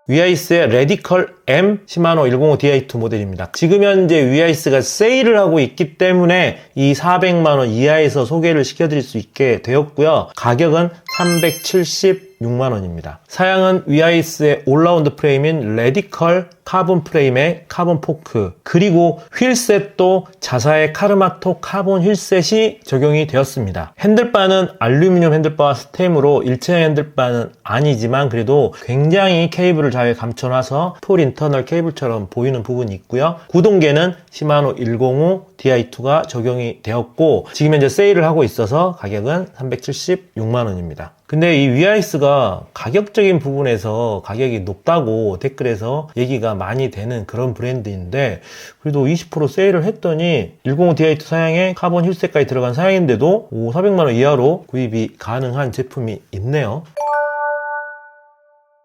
위아이스의 레디컬 M 시마노 105 Di2 모델입니다. 지금 현재 위아이스가 세일을 하고 있기 때문에 이 400만원 이하에서 소개를 시켜드릴 수 있게 되었고요. 가격은 376만원입니다. 사양은 위아이스의 올라운드 프레임인 레디컬 카본 프레임에 카본 포크 그리고 휠셋도 자사의 카르마토 카본 휠셋이 적용이 되었습니다. 핸들바는 알루미늄 핸들바와 스템으로 일체형 핸들바는 아니지만 그래도 굉장히 케이블을 잘 감춰놔서 풀 인터널 케이블처럼 보이는 부분이 있고요. 구동계는 시마노 105 Di2가 적용이 되었고 지금 현재 세일을 하고 있어서 가격은 376만원입니다. 근데 이 위아이스가 가격적인 부분에서 가격이 높다고 댓글에서 얘기가 많이 되는 그런 브랜드인데 그래도 20% 세일을 했더니 105 Di2 사양에 카본 휠셋까지 들어간 사양인데도 400만원 이하로 구입이 가능한 제품이 있네요.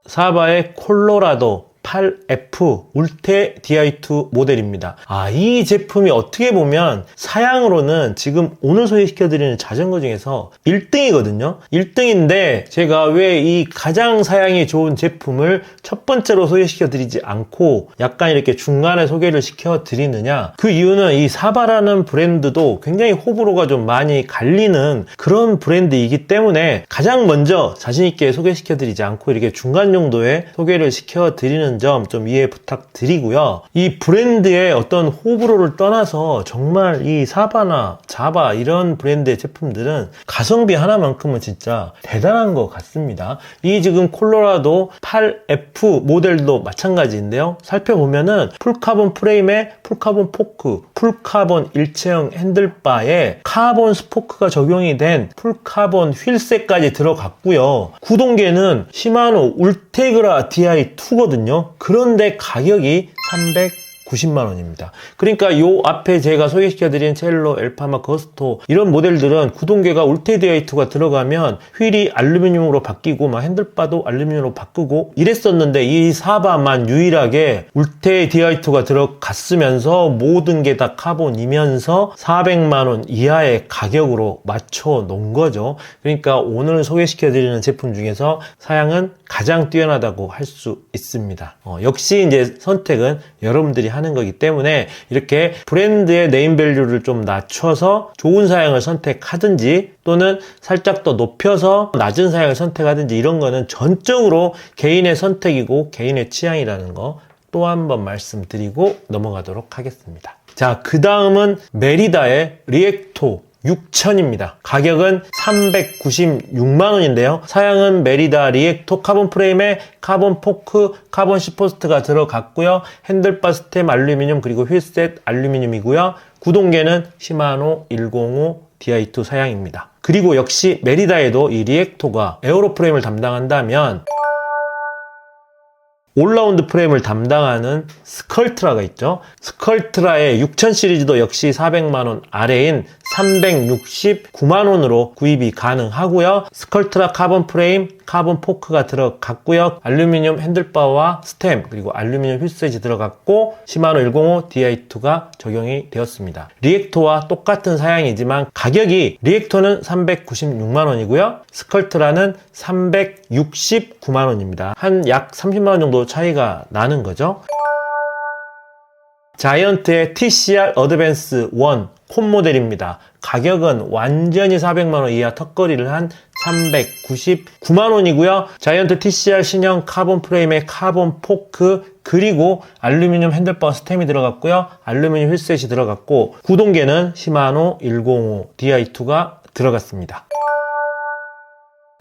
사바의 콜로라도 8F 울테 DI2 모델입니다. 이 제품이 어떻게 보면 사양으로는 지금 오늘 소개시켜드리는 자전거 중에서 1등이거든요. 1등인데 제가 왜 이 가장 사양이 좋은 제품을 첫 번째로 소개시켜드리지 않고 약간 이렇게 중간에 소개를 시켜드리느냐, 그 이유는 이 사바라는 브랜드도 굉장히 호불호가 좀 많이 갈리는 그런 브랜드이기 때문에 가장 먼저 자신있게 소개시켜드리지 않고 이렇게 중간 정도의 소개를 시켜드리는 점 좀 이해 부탁드리고요. 이 브랜드의 어떤 호불호를 떠나서 정말 이 사바나 자바 이런 브랜드의 제품들은 가성비 하나만큼은 진짜 대단한 것 같습니다. 이 지금 콜로라도 8F 모델도 마찬가지인데요. 살펴보면은 풀카본 프레임에 풀카본 포크, 풀카본 일체형 핸들바에 카본 스포크가 적용이 된 풀카본 휠셋까지 들어갔고요. 구동계는 시마노 울테그라 DI2거든요. 그런데 가격이 390만 원입니다. 그러니까 요 앞에 제가 소개시켜드린 첼로, 엘파마, 거스토 이런 모델들은 구동계가 울테 DI2가 들어가면 휠이 알루미늄으로 바뀌고 막 핸들바도 알루미늄으로 바꾸고 이랬었는데 이 사바만 유일하게 울테 DI2가 들어갔으면서 모든 게 다 카본이면서 400만 원 이하의 가격으로 맞춰 놓은 거죠. 그러니까 오늘 소개시켜드리는 제품 중에서 사양은 가장 뛰어나다고 할 수 있습니다. 역시 이제 선택은 여러분들이 하는 거기 때문에 이렇게 브랜드의 네임밸류를 좀 낮춰서 좋은 사양을 선택하든지 또는 살짝 더 높여서 낮은 사양을 선택하든지 이런 거는 전적으로 개인의 선택이고 개인의 취향이라는 거 또 한 번 말씀드리고 넘어가도록 하겠습니다. 자, 그 다음은 메리다의 리액토 6000입니다. 가격은 396만원인데요. 사양은 메리다 리액토 카본 프레임에 카본 포크, 카본 시포스트가 들어갔고요. 핸들바 스템 알루미늄 그리고 휠셋 알루미늄이고요. 구동계는 시마노 105 DI2 사양입니다. 그리고 역시 메리다에도 이 리액토가 에어로 프레임을 담당한다면 올라운드 프레임을 담당하는 스컬트라가 있죠. 스컬트라의 6000 시리즈도 역시 400만원 아래인 369만원으로 구입이 가능하고요. 스컬트라 카본 프레임, 카본 포크가 들어갔고요. 알루미늄 핸들바와 스템 그리고 알루미늄 휠셋이 들어갔고 시마노 105 DI2가 적용이 되었습니다. 리액토와 똑같은 사양이지만 가격이 리액토는 396만원이고요. 스컬트라는 369만원입니다. 한 약 30만원 정도 차이가 나는 거죠. 자이언트의 TCR 어드밴스 1 콘 모델입니다. 가격은 완전히 400만원 이하 턱걸이를 한 399만원이고요. 자이언트 TCR 신형 카본 프레임에 카본 포크 그리고 알루미늄 핸들바 스템이 들어갔고요. 알루미늄 휠셋이 들어갔고 구동계는 시마노 105 DI2가 들어갔습니다.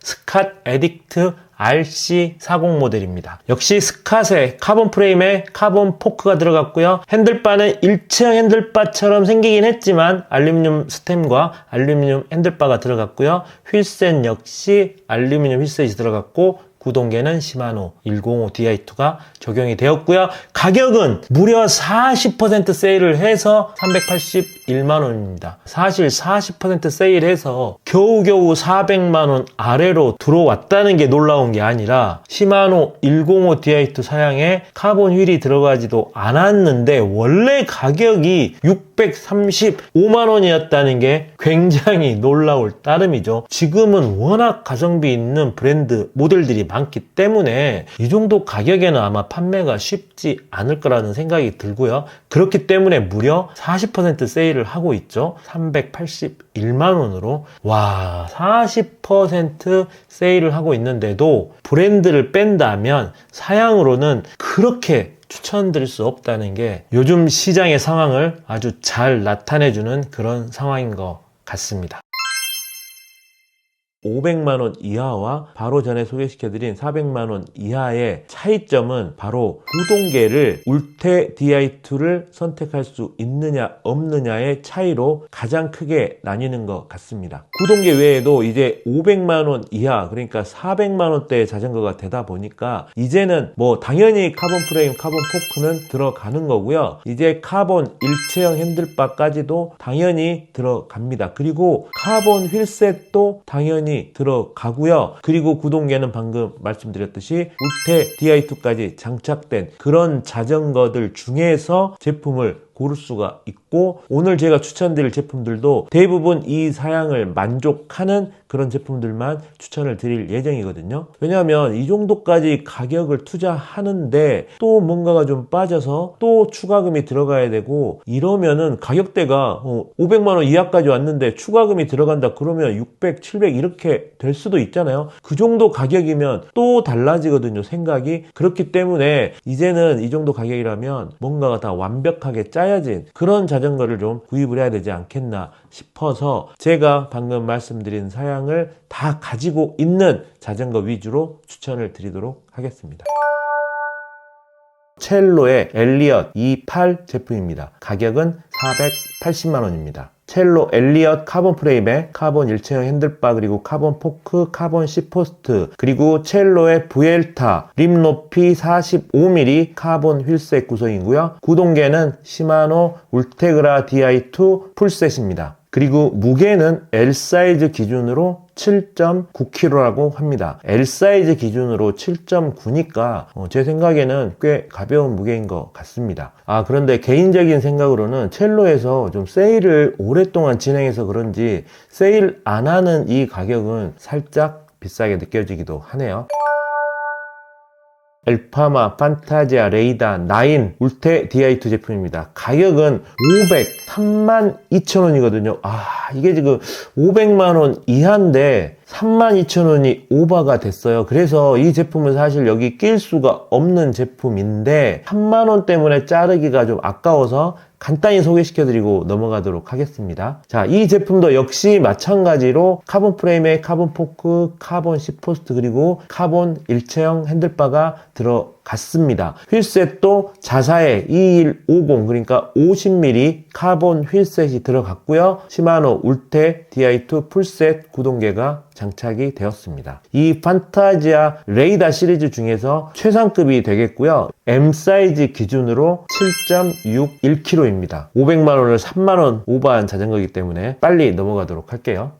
스캇 에딕트 RC40 모델입니다. 역시 스캇의 카본 프레임에 카본 포크가 들어갔고요. 핸들바는 일체형 핸들바처럼 생기긴 했지만 알루미늄 스템과 알루미늄 핸들바가 들어갔고요. 휠셋 역시 알루미늄 휠셋이 들어갔고 구동계는 시마노 105 DI2가 적용이 되었고요. 가격은 무려 40% 세일을 해서 381만원입니다. 사실 40% 세일해서 겨우겨우 400만원 아래로 들어왔다는 게 놀라운 게 아니라 시마노 105 DI2 사양에 카본 휠이 들어가지도 않았는데 원래 가격이 635만원이었다는 게 굉장히 놀라울 따름이죠. 지금은 워낙 가성비 있는 브랜드 모델들이 많기 때문에 이 정도 가격에는 아마 판매가 쉽지 않을 거라는 생각이 들고요. 그렇기 때문에 무려 40% 세일을 하고 있죠. 381만원으로. 와, 40% 세일을 하고 있는데도 브랜드를 뺀다면 사양으로는 그렇게 추천드릴 수 없다는 게 요즘 시장의 상황을 아주 잘 나타내주는 그런 상황인 것 같습니다. 500만원 이하와 바로 전에 소개시켜드린 400만원 이하의 차이점은 바로 구동계를 울테 DI2를 선택할 수 있느냐 없느냐의 차이로 가장 크게 나뉘는 것 같습니다. 구동계 외에도 이제 500만원 이하 그러니까 400만원대의 자전거가 되다 보니까 이제는 뭐 당연히 카본 프레임, 카본 포크는 들어가는 거고요. 이제 카본 일체형 핸들바까지도 당연히 들어갑니다. 그리고 카본 휠셋도 당연히 부분이 들어가고요. 그리고 구동계는 방금 말씀드렸듯이 울테 DI2까지 장착된 그런 자전거들 중에서 제품을 고를 수가 있고, 오늘 제가 추천드릴 제품들도 대부분 이 사양을 만족하는 그런 제품들만 추천을 드릴 예정이거든요. 왜냐하면 이 정도까지 가격을 투자하는데 또 뭔가가 좀 빠져서 또 추가금이 들어가야 되고, 이러면은 가격대가 500만원 이하까지 왔는데 추가금이 들어간다 그러면 600, 700 이렇게 될 수도 있잖아요. 그 정도 가격이면 또 달라지거든요, 생각이. 그렇기 때문에 이제는 이 정도 가격이라면 뭔가가 다 완벽하게 짜여진 그런 자전거를 좀 구입을 해야 되지 않겠나 싶어서 제가 방금 말씀드린 사양을 다 가지고 있는 자전거 위주로 추천을 드리도록 하겠습니다. 첼로의 엘리엇 28 제품입니다. 가격은 480만원입니다. 첼로 엘리엇 카본 프레임에 카본 일체형 핸들바, 그리고 카본 포크, 카본 C포스트, 그리고 첼로의 부엘타 림 높이 45mm 카본 휠셋 구성이고요. 구동계는 시마노 울테그라 DI2 풀셋입니다. 그리고 무게는 L 사이즈 기준으로 7.9kg라고 합니다. L 사이즈 기준으로 7.9니까 제 생각에는 꽤 가벼운 무게인 것 같습니다. 그런데 개인적인 생각으로는 첼로에서 좀 세일을 오랫동안 진행해서 그런지 세일 안 하는 이 가격은 살짝 비싸게 느껴지기도 하네요. 엘파마 판타지아 레이다 9 울테 DI2 제품입니다. 가격은 32,000원이거든요. 이게 지금 500만원 이하인데 32,000원이 오버가 됐어요. 그래서 이 제품은 사실 여기 낄 수가 없는 제품인데 3만원 때문에 자르기가 좀 아까워서 간단히 소개시켜드리고 넘어가도록 하겠습니다. 자, 이 제품도 역시 마찬가지로 카본 프레임에 카본 포크, 카본 C포스트, 그리고 카본 일체형 핸들바가 들어갔습니다. 휠셋도 자사의 2150, 그러니까 50mm 카본 휠셋이 들어갔고요. 시마노 울테 DI2 풀셋 구동계가 장착이 되었습니다. 이 판타지아 레이다 시리즈 중에서 최상급이 되겠고요. M 사이즈 기준으로 7.61kg입니다. 500만원을 3만원 오버한 자전거이기 때문에 빨리 넘어가도록 할게요.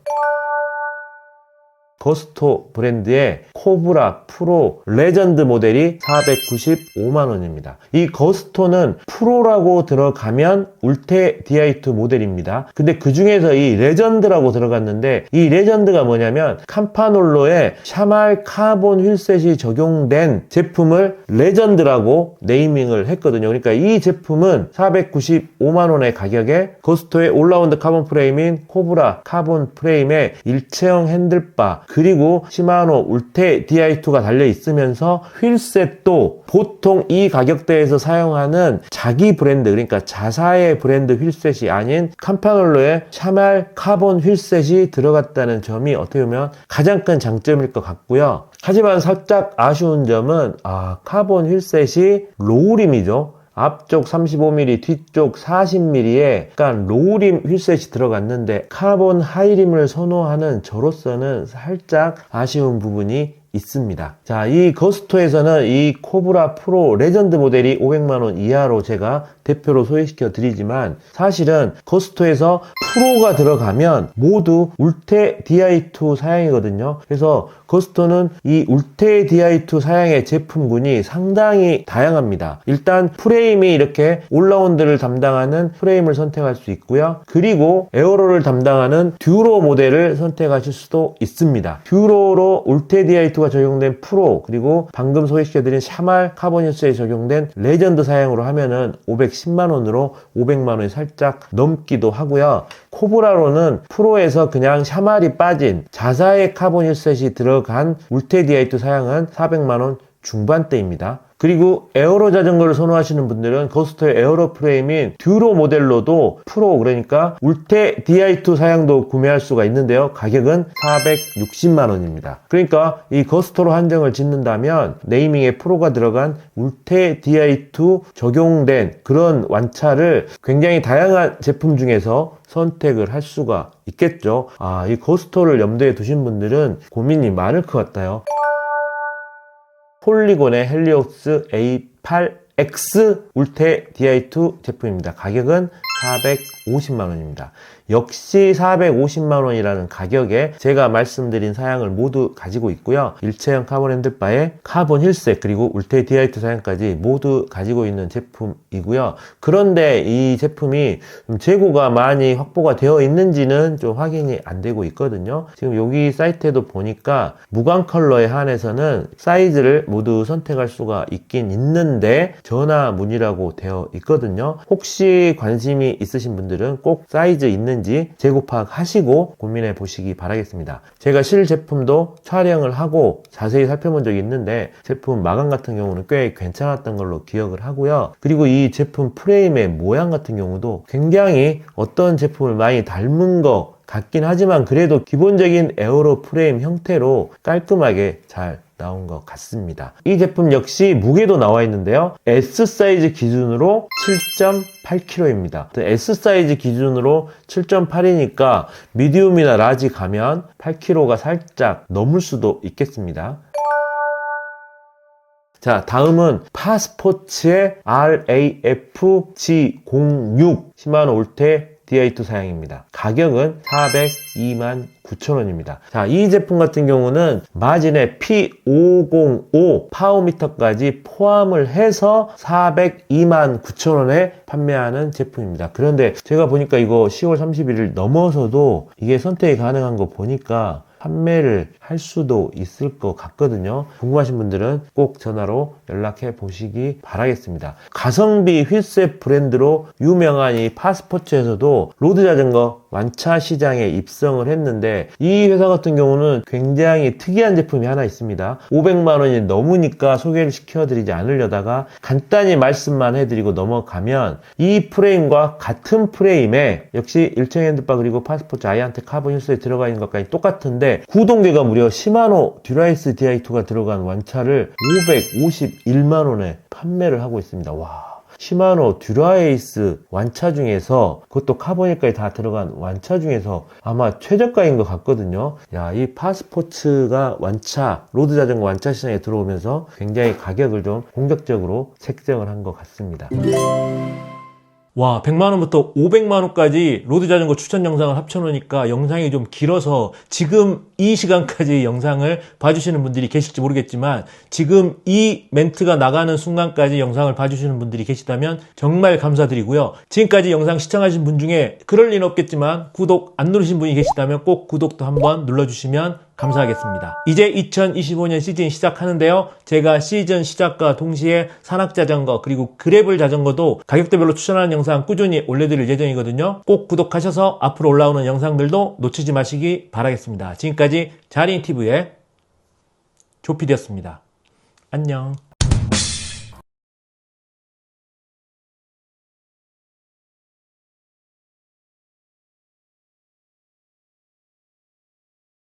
거스토 브랜드의 코브라 프로 레전드 모델이 495만원입니다. 이 거스토는 프로라고 들어가면 울테 DI2 모델입니다. 근데 그 중에서 이 레전드라고 들어갔는데, 이 레전드가 뭐냐면 캄파놀로에 샤말 카본 휠셋이 적용된 제품을 레전드라고 네이밍을 했거든요. 그러니까 이 제품은 495만원의 가격에 거스토의 올라운드 카본 프레임인 코브라 카본 프레임에 일체형 핸들바, 그리고 시마노 울테 DI2가 달려 있으면서 휠셋도 보통 이 가격대에서 사용하는 자기 브랜드, 그러니까 자사의 브랜드 휠셋이 아닌 캄파놀로의 샤말 카본 휠셋이 들어갔다는 점이 어떻게 보면 가장 큰 장점일 것 같고요. 하지만 살짝 아쉬운 점은 카본 휠셋이 로우림이죠. 앞쪽 35mm, 뒤쪽 40mm에 약간 로우림 휠셋이 들어갔는데 카본 하이림을 선호하는 저로서는 살짝 아쉬운 부분이 있습니다. 자, 이 거스토에서는 이 코브라 프로 레전드 모델이 500만원 이하로 제가 대표로 소개시켜 드리지만, 사실은 거스토에서 프로가 들어가면 모두 울테 DI2 사양이거든요. 그래서 거스토는 이 울테 DI2 사양의 제품군이 상당히 다양합니다. 일단 프레임이 이렇게 올라운드를 담당하는 프레임을 선택할 수 있고요. 그리고 에어로를 담당하는 듀로 모델을 선택하실 수도 있습니다. 듀로로 울테 DI2가 적용된 프로, 그리고 방금 소개시켜드린 샤말 카본 휠셋에 적용된 레전드 사양으로 하면은 510만원으로 500만원이 살짝 넘기도 하고요. 코브라로는 프로에서 그냥 샤말이 빠진 자사의 카본 휠셋이 들어간 울테 DI2 사양은 400만원 중반대입니다. 그리고 에어로 자전거를 선호하시는 분들은 거스토의 에어로 프레임인 듀로 모델로도 프로, 그러니까 울테 DI2 사양도 구매할 수가 있는데요. 가격은 460만원입니다. 그러니까 이 거스토로 한정을 짓는다면 네이밍에 프로가 들어간 울테 DI2 적용된 그런 완차를 굉장히 다양한 제품 중에서 선택을 할 수가 있겠죠. 이 거스토를 염두에 두신 분들은 고민이 많을 것 같아요. 폴리곤의 헬리옥스 A8X 울테 DI2 제품입니다. 가격은 450만원입니다. 역시 450만원이라는 가격에 제가 말씀드린 사양을 모두 가지고 있고요. 일체형 카본 핸들바에 카본 힐색 그리고 울테 디하이트 사양까지 모두 가지고 있는 제품이고요. 그런데 이 제품이 재고가 많이 확보가 되어 있는지는 좀 확인이 안 되고 있거든요. 지금 여기 사이트에도 보니까 무광 컬러에 한해서는 사이즈를 모두 선택할 수가 있긴 있는데 전화 문의라고 되어 있거든요. 혹시 관심이 있으신 분들은 꼭 사이즈 있는지 재고 파악하시고 고민해 보시기 바라겠습니다. 제가 실 제품도 촬영을 하고 자세히 살펴본 적이 있는데 제품 마감 같은 경우는 꽤 괜찮았던 걸로 기억을 하고요. 그리고 이 제품 프레임의 모양 같은 경우도 굉장히 어떤 제품을 많이 닮은 것 같긴 하지만 그래도 기본적인 에어로 프레임 형태로 깔끔하게 잘 나온 것 같습니다. 이 제품 역시 무게도 나와 있는데요. S 사이즈 기준으로 7.8kg입니다. S 사이즈 기준으로 7.8이니까 미디움이나 라지 가면 8kg가 살짝 넘을 수도 있겠습니다. 자, 다음은 파스포츠의 RAF-G06 시마노 울테 DI2 사양입니다. 가격은 429,000원입니다. 자, 이 제품 같은 경우는 마진에 P505 파워미터까지 포함을 해서 429,000원에 판매하는 제품입니다. 그런데 제가 보니까 이거 10월 31일 넘어서도 이게 선택이 가능한 거 보니까 판매를 할 수도 있을 것 같거든요. 궁금하신 분들은 꼭 전화로 연락해 보시기 바라겠습니다. 가성비 휠셋 브랜드로 유명한 이 파스포츠에서도 로드 자전거 완차 시장에 입성을 했는데 이 회사 같은 경우는 굉장히 특이한 제품이 하나 있습니다. 500만원이 넘으니까 소개를 시켜드리지 않으려다가 간단히 말씀만 해드리고 넘어가면 이 프레임과 같은 프레임에 역시 일체형 핸드바 그리고 파스포츠 아이한테 카본 힐스에 들어가 있는 것까지 똑같은데 구동계가 무려 시마노 듀라이스 DI2가 들어간 완차를 551만원에 판매를 하고 있습니다. 와, 시마노 듀라이스 완차 중에서 그것도 카본일까지 다 들어간 완차 중에서 아마 최저가인 것 같거든요. 야, 이 파스포츠가 완차, 로드 자전거 완차 시장에 들어오면서 굉장히 가격을 좀 공격적으로 책정을 한 것 같습니다. 와, 100만원부터 500만원까지 로드 자전거 추천 영상을 합쳐놓으니까 영상이 좀 길어서 지금 이 시간까지 영상을 봐주시는 분들이 계실지 모르겠지만 지금 이 멘트가 나가는 순간까지 영상을 봐주시는 분들이 계시다면 정말 감사드리고요. 지금까지 영상 시청하신 분 중에 그럴 리는 없겠지만 구독 안 누르신 분이 계시다면 꼭 구독도 한번 눌러주시면 감사하겠습니다. 이제 2025년 시즌 시작하는데요. 제가 시즌 시작과 동시에 산악자전거 그리고 그래블 자전거도 가격대별로 추천하는 영상 꾸준히 올려드릴 예정이거든요. 꼭 구독하셔서 앞으로 올라오는 영상들도 놓치지 마시기 바라겠습니다. 지금까지 자린TV의 조피디였습니다. 안녕.